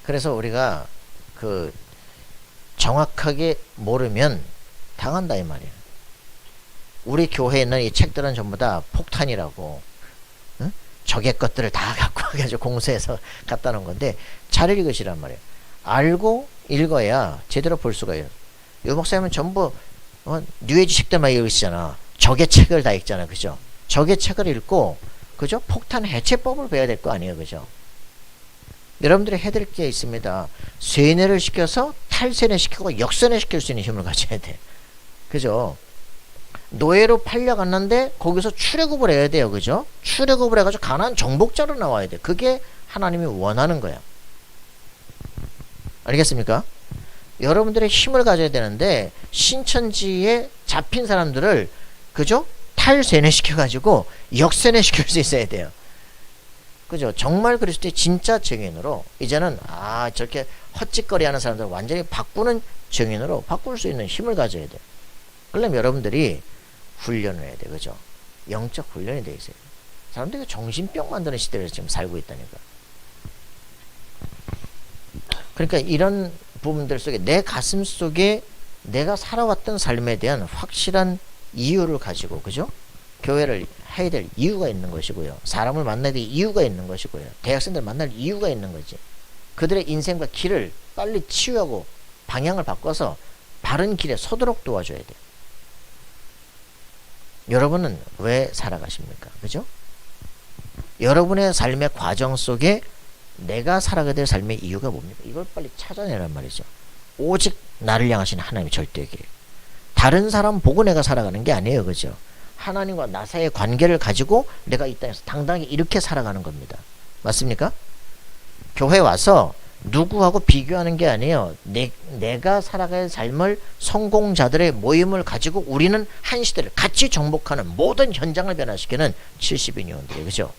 그래서 우리가 그 정확하게 모르면 당한다 이 말이에요. 우리 교회에 있는 이 책들은 전부 다 폭탄이라고, 응? 적의 것들을 다 갖고 와가지고 공수해서 갖다 놓은 건데 잘 읽으시란 말이에요. 알고 읽어야 제대로 볼 수가 있어요. 요 목사님은 전부 뉴에이지 책들만 읽으시잖아. 적의 책을 다 읽잖아. 그죠? 적의 책을 읽고 그죠? 폭탄 해체법을 배워야 될 거 아니에요. 그죠? 여러분들이 해야 될 게 있습니다. 세뇌를 시켜서 탈세뇌 시키고 역세뇌 시킬 수 있는 힘을 가져야 돼. 그죠? 노예로 팔려갔는데 거기서 출애굽을 해야 돼요. 그죠? 출애굽을 해가지고 가나안 정복자로 나와야 돼. 그게 하나님이 원하는 거야. 알겠습니까? 여러분들의 힘을 가져야 되는데 신천지에 잡힌 사람들을 그죠? 탈세뇌 시켜가지고 역세뇌 시킬 수 있어야 돼요. 그죠? 정말 그랬을 때 진짜 정인으로 이제는 저렇게 헛짓거리 하는 사람들 완전히 바꾸는 정인으로 바꿀 수 있는 힘을 가져야 돼요. 그러려면 여러분들이 훈련을 해야 돼요. 그죠? 영적 훈련이 되어 있어요. 사람들이 정신병 만드는 시대를 지금 살고 있다니까. 그러니까 이런 부분들 속에 내 가슴 속에 내가 살아왔던 삶에 대한 확실한 이유를 가지고 그죠? 교회를 해야 될 이유가 있는 것이고요. 사람을 만나야 될 이유가 있는 것이고요. 대학생들 만날 이유가 있는 거지. 그들의 인생과 길을 빨리 치유하고 방향을 바꿔서 바른 길에 서도록 도와줘야 돼요. 여러분은 왜 살아가십니까? 그죠? 여러분의 삶의 과정 속에 내가 살아가야 될 삶의 이유가 뭡니까? 이걸 빨리 찾아내란 말이죠. 오직 나를 향하신 하나님의 절대계예요. 다른 사람 보고 내가 살아가는 게 아니에요. 그죠? 하나님과 나 사이의 관계를 가지고 내가 이 땅에서 당당하게 이렇게 살아가는 겁니다. 맞습니까? 교회 와서 누구하고 비교하는 게 아니에요. 내가 살아갈 삶을 성공자들의 모임을 가지고 우리는 한 시대를 같이 정복하는 모든 현장을 변화시키는 70인 요원들이에요. 그죠?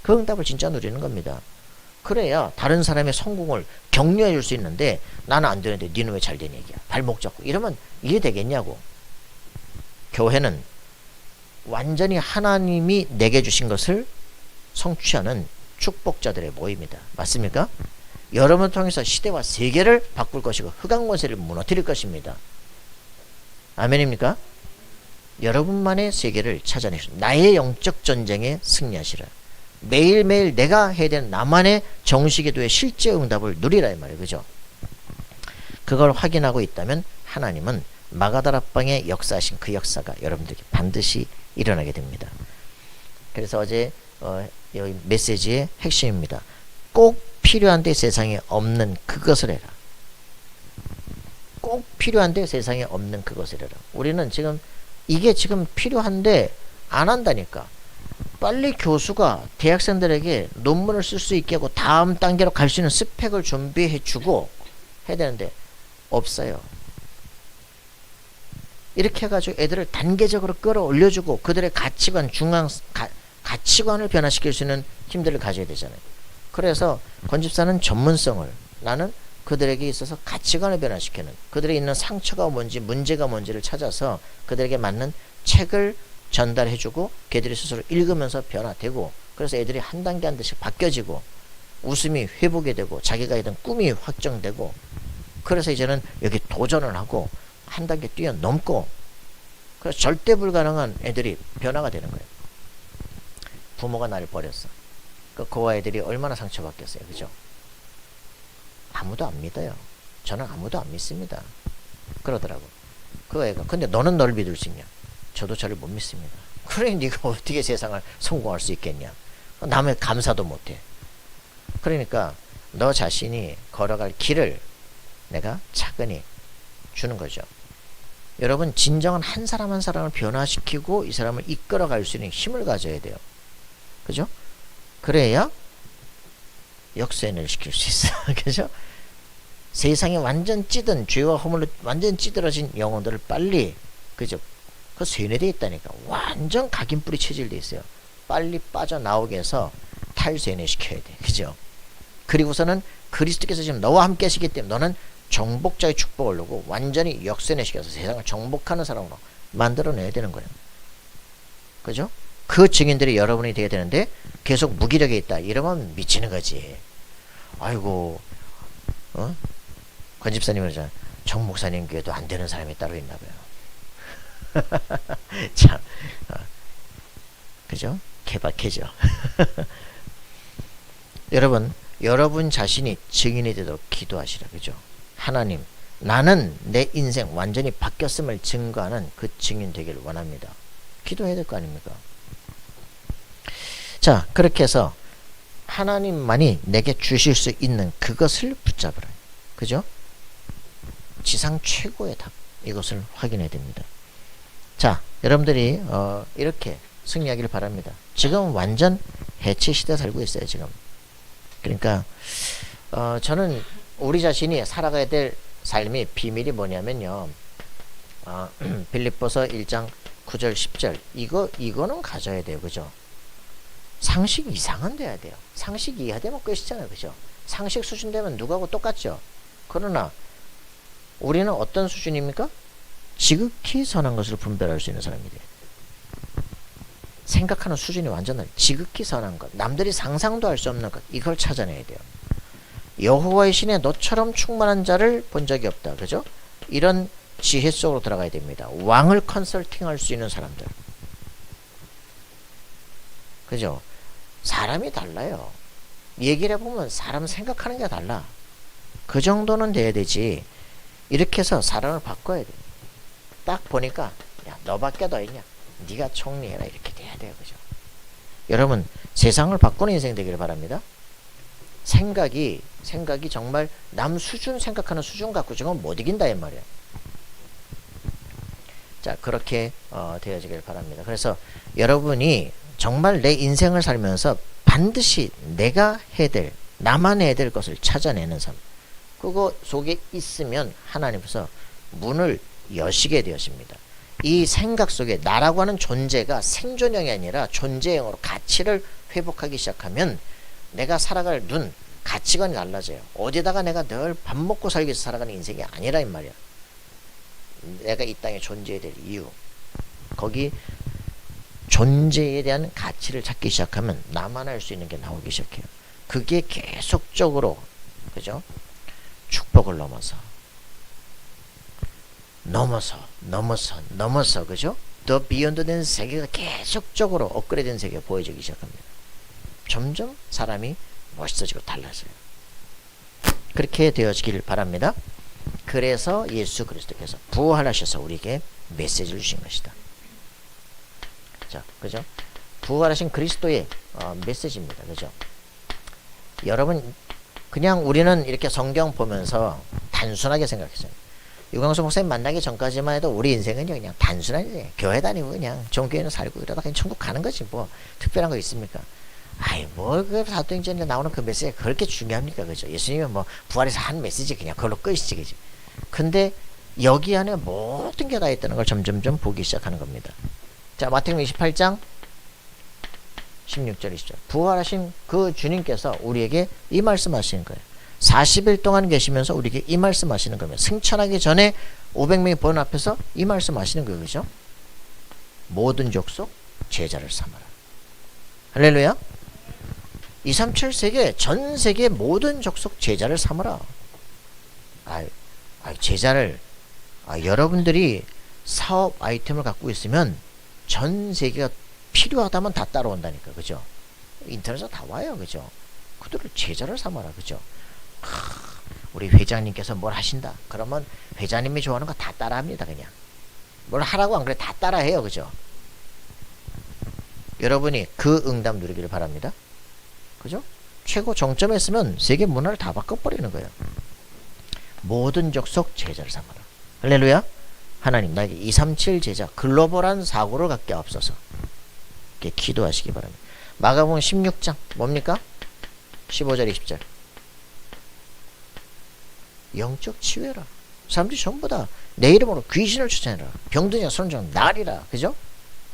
그 응답을 진짜 누리는 겁니다. 그래야 다른 사람의 성공을 격려해 줄 수 있는데 나는 안 되는데 니는 왜 잘 되니 얘기야. 발목 잡고 이러면 이게 되겠냐고. 교회는 완전히 하나님이 내게 주신 것을 성취하는 축복자들의 모임이다. 맞습니까? 여러분을 통해서 시대와 세계를 바꿀 것이고 흑암 권세를 무너뜨릴 것입니다. 아멘입니까? 여러분만의 세계를 찾아내시고 나의 영적 전쟁에 승리하시라. 매일매일 내가 해야 되는 나만의 정식기도의 실제 응답을 누리라 이 말이에요. 그죠? 그걸 확인하고 있다면 하나님은 마가다락방에 역사하신 그 역사가 여러분들에게 반드시 일어나게 됩니다. 그래서 어제 여기 메시지의 핵심입니다. 꼭 필요한데 세상에 없는 그것을 해라. 꼭 필요한데 세상에 없는 그것을 해라. 우리는 지금 이게 지금 필요한데 안 한다니까. 빨리 교수가 대학생들에게 논문을 쓸 수 있게 하고 다음 단계로 갈 수 있는 스펙을 준비해 주고 해야 되는데 없어요. 이렇게 해가지고 애들을 단계적으로 끌어올려주고 그들의 가치관 가치관을 변화시킬 수 있는 힘들을 가져야 되잖아요. 그래서 권집사는 전문성을 나는 그들에게 있어서 가치관을 변화시키는, 그들에 있는 상처가 뭔지 문제가 뭔지를 찾아서 그들에게 맞는 책을 전달해주고 걔들이 스스로 읽으면서 변화되고, 그래서 애들이 한 단계 한 단계씩 바뀌어지고 웃음이 회복이 되고 자기가 있던 꿈이 확정되고, 그래서 이제는 여기 도전을 하고 한 단계 뛰어넘고, 그래서 절대 불가능한 애들이 변화가 되는 거예요. 부모가 나를 버렸어. 그 애들이 얼마나 상처받겠어요. 그죠? 아무도 안 믿어요. 저는 아무도 안 믿습니다. 그러더라고. 그 애가. 근데 너는 널 믿을 수 있냐? 저도 저를 못 믿습니다. 그래 네가 어떻게 세상을 성공할 수 있겠냐? 남의 감사도 못해. 그러니까 너 자신이 걸어갈 길을 내가 차근히 주는 거죠. 여러분, 진정한 한 사람 한 사람을 변화시키고 이 사람을 이끌어갈 수 있는 힘을 가져야 돼요. 그죠? 그래야 역전을 시킬 수 있어. 그죠? 세상에 완전 찌든 죄와 허물로 완전 찌들어진 영혼들을 빨리, 그죠? 그 세뇌되어 있다니까. 완전 각인뿌리 체질되어 있어요. 빨리 빠져나오게 해서 탈세뇌시켜야 돼. 그죠? 그리고서는 그리스도께서 지금 너와 함께 하시기 때문에 너는 정복자의 축복을 누고 완전히 역세뇌시켜서 세상을 정복하는 사람으로 만들어내야 되는 거예요. 그죠? 그 증인들이 여러분이 되어야 되는데 계속 무기력에 있다 이러면 미치는 거지. 아이고, 권 집사님 그러잖아. 정 목사님 교회도 안 되는 사람이 따로 있나 봐요. 참, 그죠? 개박해져. 여러분 자신이 증인이 되도록 기도하시라. 그죠? 하나님, 나는 내 인생 완전히 바뀌었음을 증거하는 그 증인 되기를 원합니다. 기도해야 될 거 아닙니까? 자, 그렇게 해서 하나님만이 내게 주실 수 있는 그것을 붙잡으라. 그죠? 지상 최고의 답. 이것을 확인해야 됩니다. 자, 여러분들이 이렇게 승리하기를 바랍니다. 지금 완전 해체 시대에 살고 있어요. 지금. 그러니까 저는 우리 자신이 살아가야 될 삶의 비밀이 뭐냐면요. 빌립보서 1장 9절 10절 이거는 가져야 돼요. 그죠? 상식 이상은 돼야 돼요. 상식 이하되면 끝이잖아요. 그죠? 상식 수준 되면 누구하고 똑같죠. 그러나 우리는 어떤 수준입니까? 지극히 선한 것을 분별할 수 있는 사람이 돼요. 생각하는 수준이 완전 다르죠. 지극히 선한 것, 남들이 상상도 할 수 없는 것, 이걸 찾아내야 돼요. 여호와의 신에 너처럼 충만한 자를 본 적이 없다. 그죠? 이런 지혜 속으로 들어가야 됩니다. 왕을 컨설팅할 수 있는 사람들. 그죠? 사람이 달라요. 얘기를 해보면 사람 생각하는 게 달라. 그 정도는 돼야 되지. 이렇게 해서 사람을 바꿔야 돼. 딱 보니까 야, 너밖에 더 있냐? 네가 총리해라. 이렇게 돼야 돼요. 그죠? 여러분, 세상을 바꾸는 인생 되기를 바랍니다. 생각이 정말 남 수준 생각하는 수준 갖고 지금 못 이긴다 이 말이야. 자, 그렇게 되어지길 바랍니다. 그래서 여러분이 정말 내 인생을 살면서 반드시 내가 해야 될, 나만 해야 될 것을 찾아내는 삶, 그거 속에 있으면 하나님께서 문을 여시게 되었습니다. 이 생각 속에 나라고 하는 존재가 생존형이 아니라 존재형으로 가치를 회복하기 시작하면 내가 살아갈 눈, 가치관이 달라져요. 어디다가 내가 늘 밥 먹고 살기 위해서 살아가는 인생이 아니라 이 말이야. 내가 이 땅에 존재해야 될 이유, 거기 존재에 대한 가치를 찾기 시작하면 나만 할 수 있는 게 나오기 시작해요. 그게 계속적으로, 그죠? 축복을 넘어서, 그죠? 더 비욘드된 세계가 계속적으로 업그레이드된 세계가 보여지기 시작합니다. 점점 사람이 멋있어지고 달라져요. 그렇게 되어지길 바랍니다. 그래서 예수 그리스도께서 부활하셔서 우리에게 메시지를 주신 것이다. 자, 그죠? 부활하신 그리스도의 메시지입니다. 그죠? 여러분, 그냥 우리는 이렇게 성경 보면서 단순하게 생각했어요. 유광수 목사님 만나기 전까지만 해도 우리 인생은 그냥 단순하게 교회 다니고 그냥 종교에는 살고 이러다 그냥 천국 가는 거지 뭐 특별한 거 있습니까? 아이 뭐 그 사도행전에 나오는 그 메시지가 그렇게 중요합니까? 그죠? 예수님은 뭐 부활해서 한 메시지 그냥 그걸로 끝이지, 그지? 근데 여기 안에 모든 게 다 있다는 걸 점점점 보기 시작하는 겁니다. 자, 마태복음 28장 16절 20절. 부활하신 그 주님께서 우리에게 이 말씀하시는 거예요. 40일 동안 계시면서 우리에게 이 말씀 하시는 겁니다. 승천하기 전에 500명이 본 앞에서 이 말씀 하시는 거예요. 그죠? 모든 족속 제자를 삼아라. 할렐루야. 237세계 전 세계 모든 족속 제자를 삼아라. 제자를 여러분들이 사업 아이템을 갖고 있으면 전 세계가 필요하다면 다 따라온다니까. 그죠? 인터넷에서 다 와요. 그죠? 그들을 제자를 삼아라. 그죠? 우리 회장님께서 뭘 하신다. 그러면 회장님이 좋아하는 거 다 따라합니다. 그냥 뭘 하라고 안 그래 다 따라해요. 그죠? 여러분이 그 응답 누리기를 바랍니다. 그죠? 최고 정점에 있으면 세계 문화를 다 바꿔버리는 거예요. 모든 족속 제자를 삼아라. 할렐루야. 하나님 나에게 237 제자 글로벌한 사고를 갖게 앞서서 이렇게 기도하시기 바랍니다. 마가복음 16장 뭡니까? 15절 20절 영적 치유해라. 사람들이 전부 다 내 이름으로 귀신을 쫓아내라. 병든 자 손정 나리라. 그죠?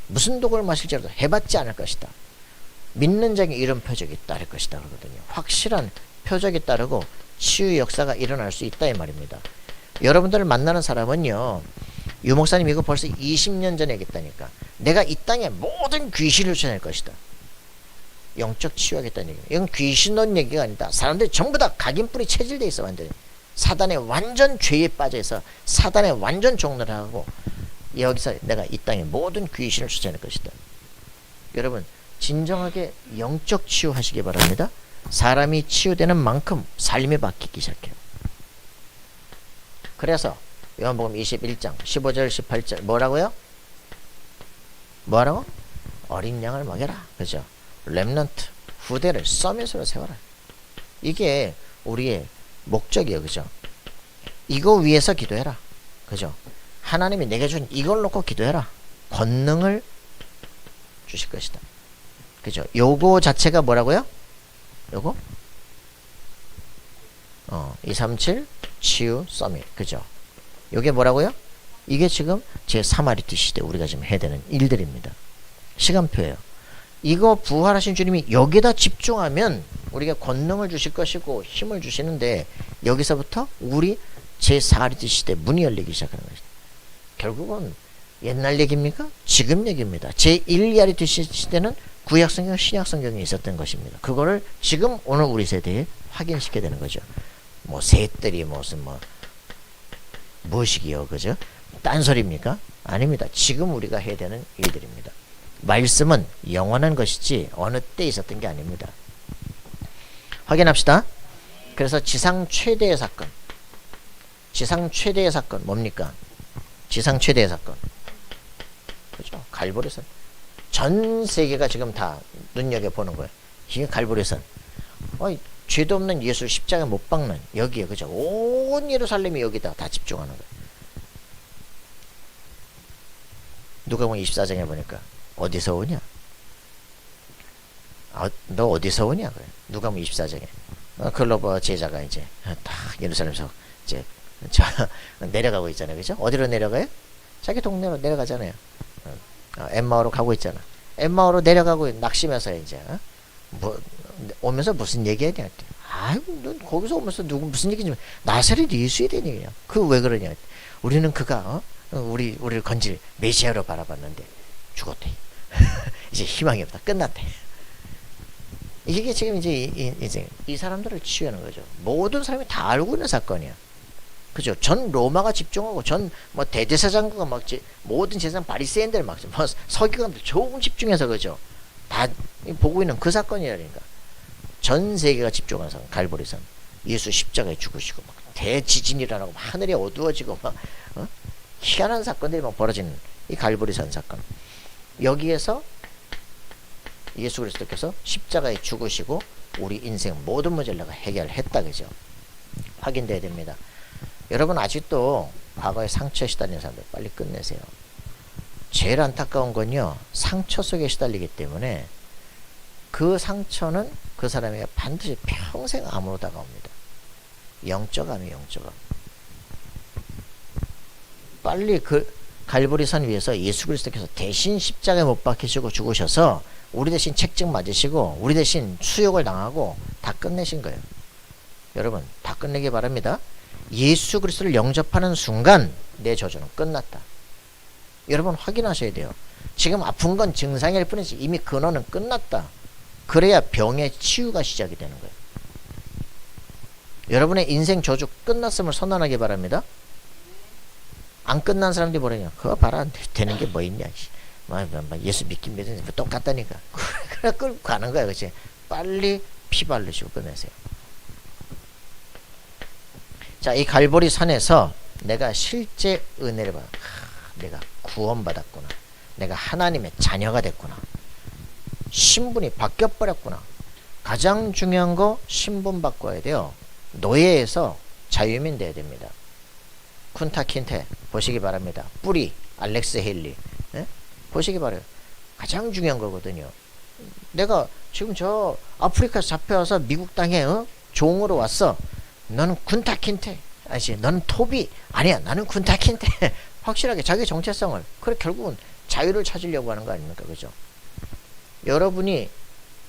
무슨 독을 마실지라도 해받지 않을 것이다. 믿는 자에게 이런 표적이 따를 것이다. 그러거든요. 확실한 표적이 따르고 치유 역사가 일어날 수 있다 이 말입니다. 여러분들을 만나는 사람은요. 유 목사님 이거 벌써 20년 전에 얘기했다니까. 내가 이 땅에 모든 귀신을 쫓아낼 것이다. 영적 치유하겠다는 얘기예요. 이건 귀신 논 얘기가 아니다. 사람들이 전부 다 각인뿔이 체질돼 있어. 완전히 사단의 완전 죄에 빠져 있어. 사단의 완전 종로를 하고 여기서 내가 이 땅에 모든 귀신을 쫓아낼 것이다. 여러분 진정하게 영적 치유하시기 바랍니다. 사람이 치유되는 만큼 삶이 바뀌기 시작해요. 그래서 요한복음 21장 15절 18절 뭐라고요? 뭐라고? 어린 양을 먹여라. 그죠? 렘넌트 후대를 서밋으로 세워라. 이게 우리의 목적이에요. 그죠? 이거 위해서 기도해라. 그죠? 하나님이 내게 준 이걸 놓고 기도해라. 권능을 주실 것이다. 그죠? 요거 자체가 뭐라고요? 요거? 237 치유 서밋. 그죠? 요게 뭐라고요? 이게 지금 제 3RT 시대 우리가 지금 해야 되는 일들입니다. 시간표예요. 이거 부활하신 주님이 여기다 집중하면 우리가 권능을 주실 것이고 힘을 주시는데 여기서부터 우리 제4RT 시대 문이 열리기 시작하는 것이다. 결국은 옛날 얘기입니까? 지금 얘기입니다. 제1RT 시대는 구약성경, 신약성경에 있었던 것입니다. 그거를 지금 오늘 우리 세대에 확인시켜야 되는 거죠. 뭐 새들이 무슨 무엇이기요, 그죠? 딴소리입니까? 아닙니다. 지금 우리가 해야 되는 일들입니다. 말씀은 영원한 것이지 어느 때 있었던 게 아닙니다. 확인합시다. 그래서 지상 최대의 사건, 지상 최대의 사건 뭡니까? 지상 최대의 사건, 그죠? 갈보리선. 전 세계가 지금 다 눈여겨보는 거예요. 이게 갈보리선. 죄도 없는 예수 십자가에 못 박는 여기에, 그죠? 온 예루살렘이 여기다 다 집중하는 거예요. 누가복음 24장에 보니까 어디서 오냐? 너 어디서 오냐? 그래. 누가복음 24장에 글로버 제자가 이제 딱 예루살렘에서 이제 내려가고 있잖아요, 그죠? 어디로 내려가요? 자기 동네로 내려가잖아요. 엠마오로 가고 있잖아. 엠마오로 내려가고 낙심해서 이제 오면서 무슨 얘기하냐? 아이고, 넌 거기서 오면서 무슨 얘기지? 나사렛 예수에 대한 얘기냐? 그 왜 그러냐? 우리는 그가 우리를 건질 메시아로 바라봤는데 죽었대. 이제 희망이 없다. 끝났대. 이게 지금 이제 이 사람들을 치유하는 거죠. 모든 사람이 다 알고 있는 사건이야. 그죠? 전 로마가 집중하고 전 대제사장과 막 모든 제사장 바리새인들 막 서기관들 조금 집중해서 그죠? 다 보고 있는 그 사건이라니까. 전 세계가 집중하는 사건, 갈보리선. 예수 십자가에 죽으시고 막 대지진이 일어나고 하늘이 어두워지고 막 희한한 사건들이 막 벌어지는 이 갈보리선 사건. 여기에서 예수 그리스도께서 십자가에 죽으시고 우리 인생 모든 문제를 내가 해결했다, 그죠? 확인돼야 됩니다. 여러분 아직도 과거에 상처에 시달리는 사람들 빨리 끝내세요. 제일 안타까운 건요, 상처 속에 시달리기 때문에 그 상처는 그 사람에게 반드시 평생 암으로 다가옵니다. 영적 암이에요, 영적 암. 빨리 그 갈보리산 위에서 예수 그리스도께서 대신 십자가에 못 박히시고 죽으셔서 우리 대신 책찍 맞으시고 우리 대신 수욕을 당하고 다 끝내신 거예요. 여러분 다 끝내기 바랍니다. 예수 그리스도를 영접하는 순간 내 저주는 끝났다. 여러분 확인하셔야 돼요. 지금 아픈 건 증상일 뿐이지 이미 근원은 끝났다. 그래야 병의 치유가 시작이 되는 거예요. 여러분의 인생 저주 끝났음을 선언하기 바랍니다. 안 끝난 사람들이 뭐라냐? 그거 봐라, 되는 게 뭐 있냐? 예수 믿긴 믿으니 똑같다니까. 그래 끌고 가는 거야, 그치? 빨리 피 바르시고 끝내세요. 자, 이 갈보리 산에서 내가 실제 은혜를 받아. 내가 구원받았구나. 내가 하나님의 자녀가 됐구나. 신분이 바뀌어버렸구나. 가장 중요한 거 신분 바꿔야 돼요. 노예에서 자유민 돼야 됩니다. 쿤타 킨테 보시기 바랍니다. 뿌리 알렉스 헤일리 보시기 바라요. 가장 중요한 거거든요. 내가 지금 저 아프리카에서 잡혀와서 미국 땅에 종으로 왔어. 너는 쿤타 킨테 아니지, 너는 토비 아니야, 나는 쿤타 킨테. 확실하게 자기 정체성을, 그래 결국은 자유를 찾으려고 하는 거 아닙니까? 그죠? 여러분이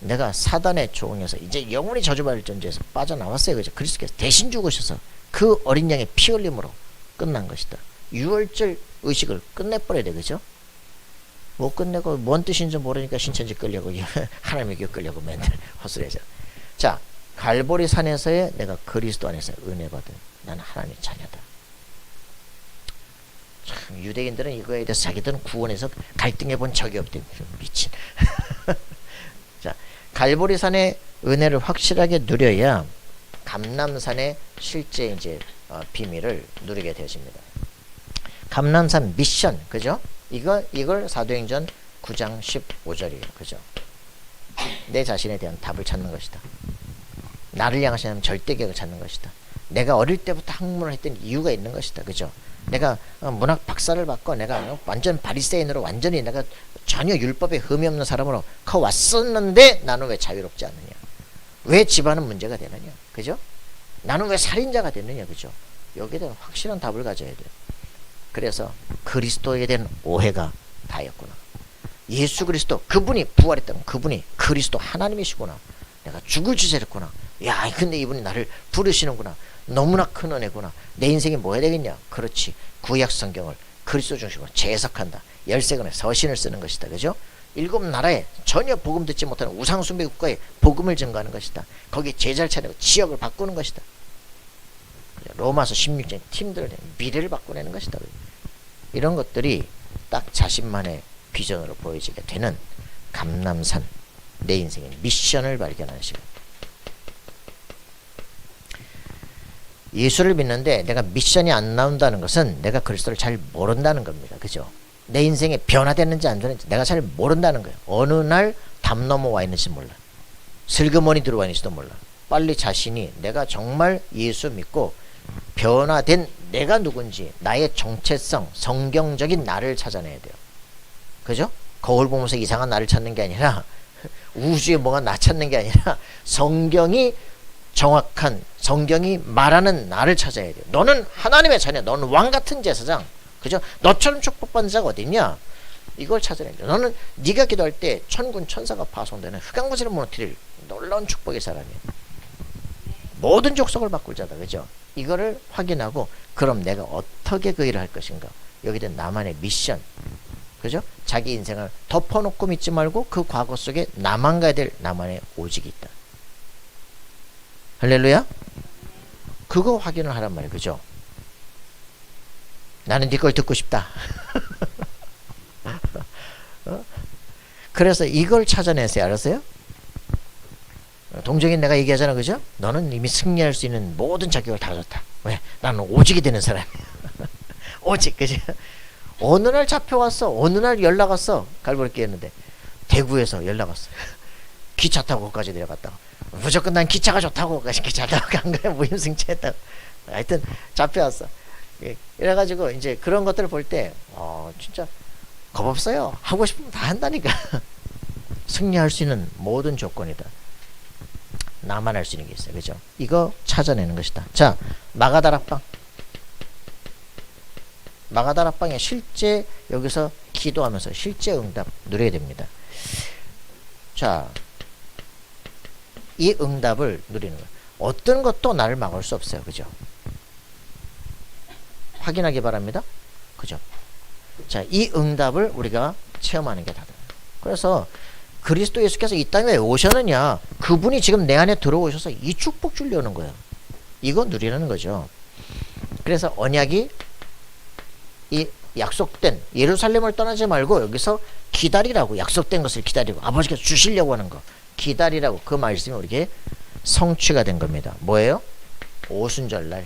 내가 사단의 종에서 이제 영원히 저주받을 존재에서 빠져나왔어요. 그죠? 그리스도께서 대신 죽으셔서 그 어린 양의 피 흘림으로 끝난 것이다. 유월절 의식을 끝내버려야 돼. 그죠? 못 끝내고 뭔 뜻인지 모르니까 신천지 끌려고 하나님의 교회 끌려고 맨날 헛소리하죠. 자, 갈보리 산에서의 내가 그리스도 안에서 은혜 받은 나는 하나님의 자녀다. 참 유대인들은 이거에 대해서 자기들은 구원에서 갈등해 본 적이 없대. 미친. 자, 갈보리 산의 은혜를 확실하게 누려야 감람산의 실제 이제 비밀을 누리게 되십니다. 감람산 미션, 그죠? 이걸 사도행전 9장 15절이에요. 그죠? 내 자신에 대한 답을 찾는 것이다. 나를 향하시는 절대격을 찾는 것이다. 내가 어릴 때부터 학문을 했던 이유가 있는 것이다. 그죠? 내가 문학 박사를 받고 내가 완전 바리새인으로 완전히 내가 전혀 율법에 흠이 없는 사람으로 왔었는데 나는 왜 자유롭지 않느냐? 왜 집안은 문제가 되느냐? 그죠? 나는 왜 살인자가 됐느냐? 그죠? 여기에 대한 확실한 답을 가져야 돼요. 그래서 그리스도에 대한 오해가 다였구나. 예수 그리스도, 그분이 부활했다면 그분이 그리스도 하나님이시구나. 내가 죽을 짓을 했구나. 야, 근데 이분이 나를 부르시는구나. 너무나 큰 은혜구나. 내 인생이 뭐 해야 되겠냐? 그렇지. 구약 성경을 그리스도 중심으로 재해석한다. 13권의 서신을 쓰는 것이다. 그죠? 7 나라에 전혀 복음 듣지 못하는 우상숭배 국가에 복음을 증거하는 것이다. 거기에 제자를 차리고 지역을 바꾸는 것이다. 로마서 16장 팀들 미래를 바꿔내는 것이다. 이런 것들이 딱 자신만의 비전으로 보여지게 되는 감람산, 내 인생의 미션을 발견하는 시간. 예수를 믿는데 내가 미션이 안 나온다는 것은 내가 그리스도를 잘 모른다는 겁니다. 그죠? 내 인생에 변화됐는지 안 되는지 내가 잘 모른다는 거예요. 어느 날 담 넘어와 있는지 몰라. 슬그머니 들어와 있는지도 몰라. 빨리 자신이 내가 정말 예수 믿고 변화된 내가 누군지, 나의 정체성, 성경적인 나를 찾아내야 돼요. 그죠? 거울 보면서 이상한 나를 찾는 게 아니라 우주에 뭐가 나 찾는 게 아니라 성경이 정확한, 성경이 말하는 나를 찾아야 돼요. 너는 하나님의 자녀, 너는 왕같은 제사장, 그죠? 너처럼 축복받는 자가 어딨냐? 이걸 찾아내야 돼요. 너는 네가 기도할 때 천군 천사가 파송되는 흑암고지를 무너뜨릴 놀라운 축복의 사람이에요. 모든 족속을 바꿀 자다. 그죠? 이거를 확인하고 그럼 내가 어떻게 그 일을 할 것인가? 여기에 대한 나만의 미션, 그죠? 자기 인생을 덮어놓고 믿지 말고 그 과거 속에 나만 가야 될 나만의 오직이 있다. 할렐루야? 그거 확인을 하란 말이에요. 그죠? 나는 네 걸 듣고 싶다. 그래서 이걸 찾아내세요. 알았어요? 동정인 내가 얘기하잖아. 그죠? 너는 이미 승리할 수 있는 모든 자격을 다 가졌다. 왜? 나는 오직이 되는 사람이야. 오직, 그지? 어느 날 잡혀왔어. 어느 날 연락 왔어. 갈보리께 했는데 대구에서 연락 왔어. 기차 타고 거기까지 내려갔다가 무조건 난 기차가 좋다고 기차 타고 간 거야. 무임승차했다고. 하여튼 잡혀왔어. 이래가지고 이제 그런 것들을 볼 때 진짜 겁없어요. 하고 싶으면 다 한다니까. 승리할 수 있는 모든 조건이다. 나만 할 수 있는 게 있어요. 그죠? 이거 찾아내는 것이다. 자, 마가다락방. 마가다락방에 실제 여기서 기도하면서 실제 응답 누리게 됩니다. 자, 이 응답을 누리는 거예요. 어떤 것도 나를 막을 수 없어요. 그죠? 확인하기 바랍니다. 그죠? 자, 이 응답을 우리가 체험하는 게 다다. 그래서 그리스도 예수께서 이 땅에 왜 오셨느냐? 그분이 지금 내 안에 들어오셔서 이 축복 주려는 거예요. 이거 누리는 거죠. 그래서 언약이 이 약속된 예루살렘을 떠나지 말고 여기서 기다리라고, 약속된 것을 기다리고 아버지께서 주시려고 하는 거 기다리라고, 그 말씀이 우리에게 성취가 된 겁니다. 뭐예요? 오순절날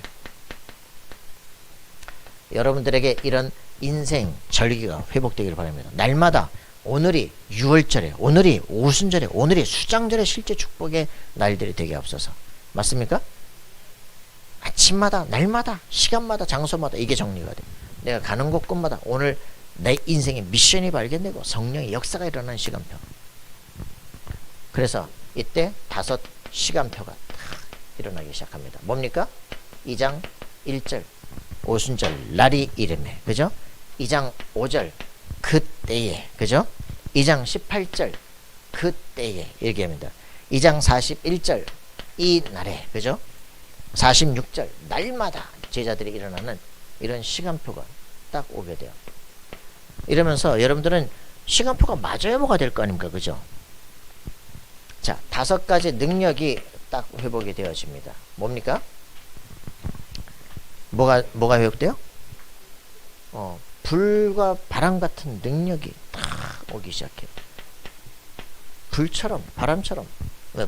여러분들에게 이런 인생 절기가 회복되기를 바랍니다. 날마다 오늘이 6월절에, 오늘이 오순절에, 오늘이 수장절의 실제 축복의 날들이 되게 앞서서, 맞습니까? 아침마다, 날마다, 시간마다, 장소마다 이게 정리가 돼. 내가 가는 곳곳마다 오늘 내 인생의 미션이 발견되고 성령의 역사가 일어나는 시간표. 그래서 이때 5 시간표가 딱 일어나기 시작합니다. 뭡니까? 2장 1절 오순절 날이 이름에, 그죠? 2장 5절 그때에, 그죠? 2장 18절 그때에 이렇게 합니다. 2장 41절 이 날에, 그죠? 46절 날마다 제자들이 일어나는 이런 시간표가 딱 오게 돼요. 이러면서 여러분들은 시간표가 맞아야 뭐가 될 거 아닙니까? 그죠? 자, 5가지 능력이 딱 회복이 되어집니다. 뭡니까? 뭐가 회복돼요? 불과 바람 같은 능력이 딱 오기 시작해요. 불처럼, 바람처럼.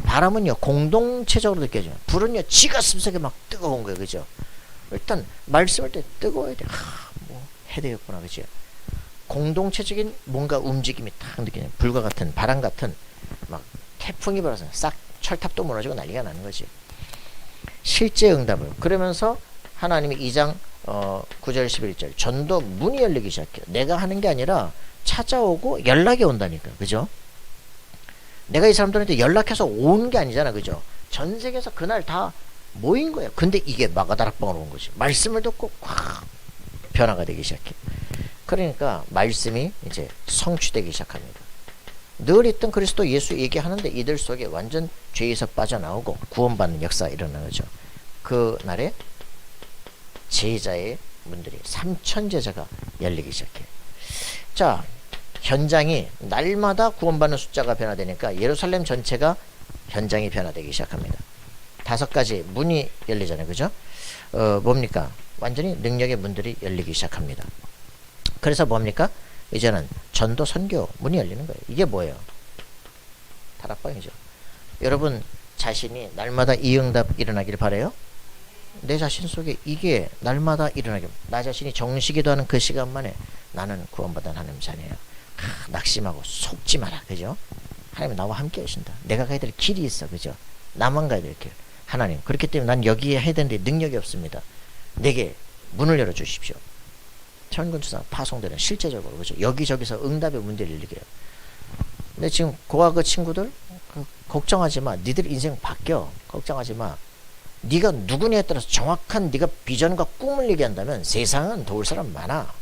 바람은요, 공동체적으로 느껴져요. 불은요, 지가 습속에 막 뜨거운 거예요. 그죠? 일단, 말씀할 때 뜨거워야 돼. 뭐, 해야 되겠구나. 그죠? 공동체적인 뭔가 움직임이 딱 느껴져요. 불과 같은, 바람 같은, 막, 태풍이 불어서 싹 철탑도 무너지고 난리가 나는 거지. 실제 응답을. 그러면서 하나님이 2장 9절 11절 전도 문이 열리기 시작해요. 내가 하는 게 아니라 찾아오고 연락이 온다니까. 그죠? 내가 이 사람들한테 연락해서 온 게 아니잖아. 그죠? 전 세계에서 그날 다 모인 거예요. 근데 이게 마가다락방으로 온 거지. 말씀을 듣고 꽉 변화가 되기 시작해. 그러니까 말씀이 이제 성취되기 시작합니다. 늘 있던 그리스도 예수 얘기하는데 이들 속에 완전 죄에서 빠져나오고 구원받는 역사가 일어나는 거죠. 그 날에 제자의 문들이 3천 제자가 열리기 시작해요. 자, 현장이 날마다 구원받는 숫자가 변화되니까 예루살렘 전체가 현장이 변화되기 시작합니다. 5가지 문이 열리잖아요. 그죠? 뭡니까? 완전히 능력의 문들이 열리기 시작합니다. 그래서 뭡니까? 이제는 전도 선교 문이 열리는 거예요. 이게 뭐예요? 다락방이죠. 여러분 자신이 날마다 이 응답 일어나기를 바라요? 내 자신 속에 이게 날마다 일어나길, 나 자신이 정시기도하는 그 시간만에 나는 구원받은 하나님 자녀예요. 낙심하고 속지 마라. 그죠? 하나님 나와 함께 하신다. 내가 가야 될 길이 있어. 그죠? 나만 가야 될 길. 하나님, 그렇기 때문에 난 여기에 해야 되는데 능력이 없습니다. 내게 문을 열어주십시오. 천군투사 파송되는 실제적으로, 그죠? 여기저기서 응답의 문제를 일으켜요. 근데 지금 고아 그 친구들 걱정하지 마. 니들 인생 바뀌어. 걱정하지 마. 네가 누구냐에 따라서 정확한 네가 비전과 꿈을 얘기한다면 세상은 도울 사람 많아.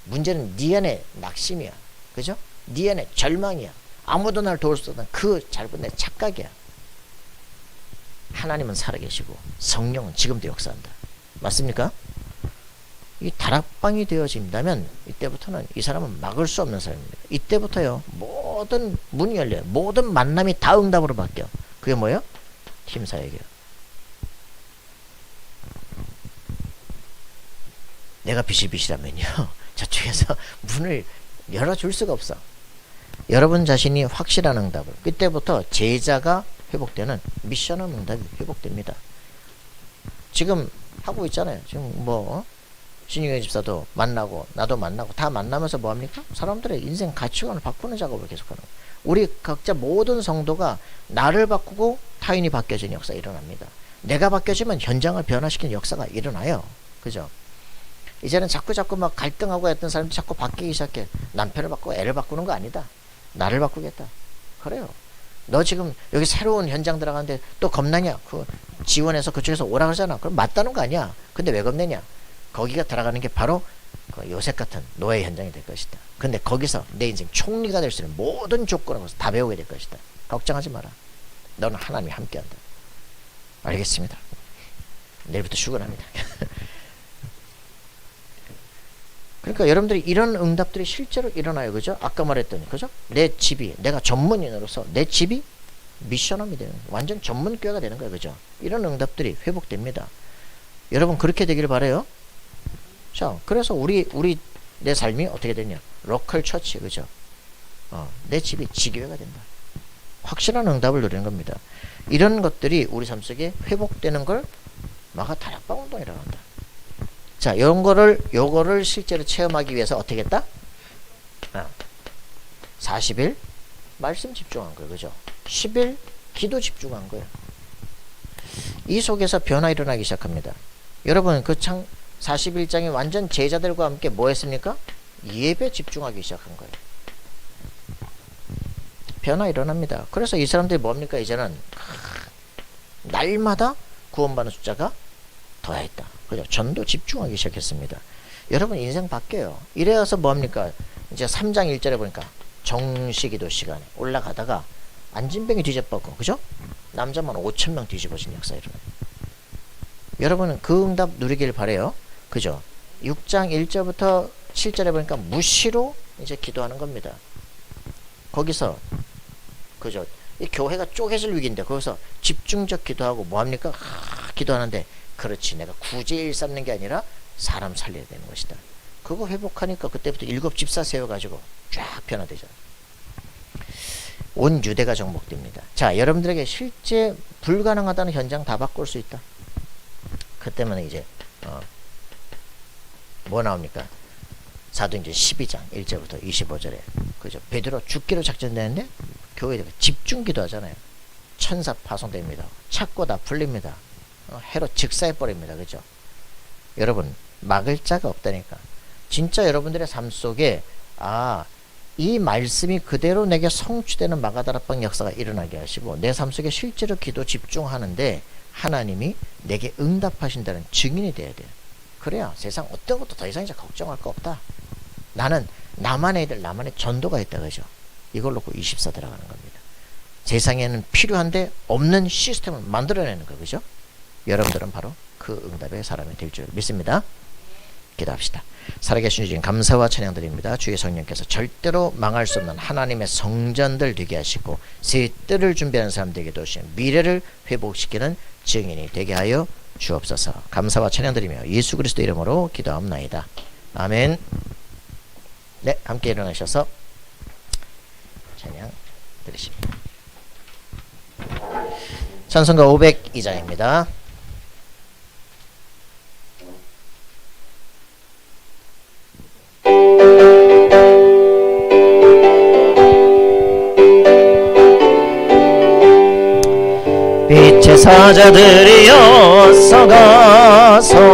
문제는 네 안에 낙심이야. 그죠? 네 안에 절망이야. 아무도 날 도울 수 없는 그 잘못된 착각이야. 하나님은 살아계시고 성령은 지금도 역사한다. 맞습니까? 이 다락방이 되어진다면 이때부터는 이 사람은 막을 수 없는 사람입니다. 이때부터요, 모든 문이 열려요. 모든 만남이 다 응답으로 바뀌어. 그게 뭐예요? 팀 사역이에요. 내가 비실비실하면요, 저쪽에서 문을 열어줄 수가 없어. 여러분 자신이 확실한 응답을, 그때부터 제자가 회복되는 미션은 응답이 회복됩니다. 지금 하고 있잖아요. 지금 뭐 신유경 집사도 만나고 나도 만나고 다 만나면서 뭐합니까? 사람들의 인생 가치관을 바꾸는 작업을 계속하는 거예요. 우리 각자 모든 성도가 나를 바꾸고 타인이 바뀌어지는 역사가 일어납니다. 내가 바뀌어지면 현장을 변화시키는 역사가 일어나요. 그죠? 이제는 자꾸 막 갈등하고 했던 사람들이 자꾸 바뀌기 시작해. 남편을 바꾸고 애를 바꾸는 거 아니다. 나를 바꾸겠다. 그래요. 너 지금 여기 새로운 현장 들어가는데 또 겁나냐? 그 지원해서 그쪽에서 오라 그러잖아. 그럼 맞다는 거 아니야. 근데 왜 겁내냐? 거기가 들어가는 게 바로 그 요셉 같은 노예 현장이 될 것이다. 근데 거기서 내 인생 총리가 될 수 있는 모든 조건을 다 배우게 될 것이다. 걱정하지 마라. 너는 하나님이 함께한다. 알겠습니다. 내일부터 출근합니다. 그러니까 여러분들이 이런 응답들이 실제로 일어나요. 그죠? 아까 말했더니, 그죠? 내 집이, 내가 전문인으로서 내 집이 미션홈이 되는, 완전 전문교회가 되는 거예요. 그죠? 이런 응답들이 회복됩니다. 여러분, 그렇게 되기를 바라요. 자, 그래서 내 삶이 어떻게 되냐? 로컬 처치, 그죠? 내 집이 지교회가 된다. 확실한 응답을 누리는 겁니다. 이런 것들이 우리 삶 속에 회복되는 걸 마가 다락방 운동이라고 한다. 자, 요거를 실제로 체험하기 위해서 어떻게 했다? 40일 말씀 집중한 거예요. 그죠? 10일 기도 집중한 거예요. 이 속에서 변화 일어나기 시작합니다. 여러분, 그 41장이 완전 제자들과 함께 뭐 했습니까? 예배 집중하기 시작한 거예요. 변화 일어납니다. 그래서 이 사람들이 뭡니까? 이제는 날마다 구원받는 숫자가 더했다. 그죠? 전도 집중하기 시작했습니다. 여러분, 인생 바뀌어요. 이래서 뭡니까? 이제 3장 1절에 보니까 정시기도 시간에 올라가다가 안진병이 뒤집어고, 그죠? 남자만 5,000명 뒤집어진 역사 일어나요. 여러분은 그 응답 누리길 바래요. 그죠? 6장 1절부터 7절에 보니까 무시로 이제 기도하는 겁니다. 거기서, 그죠? 이 교회가 쪼개질 위기인데, 거기서 집중적 기도하고 뭐합니까? 기도하는데, 그렇지, 내가 굳이 일 쌓는 게 아니라 사람 살려야 되는 것이다. 그거 회복하니까 그때부터 7 집사 세워가지고 쫙 변화되죠. 온 유대가 정복됩니다. 자, 여러분들에게 실제 불가능하다는 현장 다 바꿀 수 있다. 그때면 이제 뭐 나옵니까? 사도행전 12장 1절부터 25절에, 그죠? 베드로 죽기로 작전되는데 교회에 집중 기도하잖아요. 천사 파송됩니다. 찾고 다 풀립니다. 해로 즉사해버립니다. 그죠? 여러분, 막을 자가 없다니까. 진짜 여러분들의 삶 속에 이 말씀이 그대로 내게 성취되는 마가다락방 역사가 일어나게 하시고, 내 삶 속에 실제로 기도 집중하는데 하나님이 내게 응답하신다는 증인이 돼야 돼요. 그래야 세상 어떤 것도 더 이상 이제 걱정할 거 없다. 나는 나만의 전도가 있다. 그죠? 이걸 놓고 24 들어가는 겁니다. 세상에는 필요한데 없는 시스템을 만들어내는 거. 그죠? 여러분들은 바로 그 응답의 사람이 될 줄 믿습니다. 기도합시다. 살아계신 주님 감사와 찬양 드립니다. 주의 성령께서 절대로 망할 수 없는 하나님의 성전들 되게 하시고 새 뜰을 준비하는 사람들에게 도우시는 미래를 회복시키는 증인이 되게 하여 주옵소서. 감사와 찬양 드리며 예수 그리스도 이름으로 기도합나이다. 아멘. 네, 함께 일어나셔서 찬양 드리십니다. 찬송가 502장입니다. 빛의 사자들이여 서가서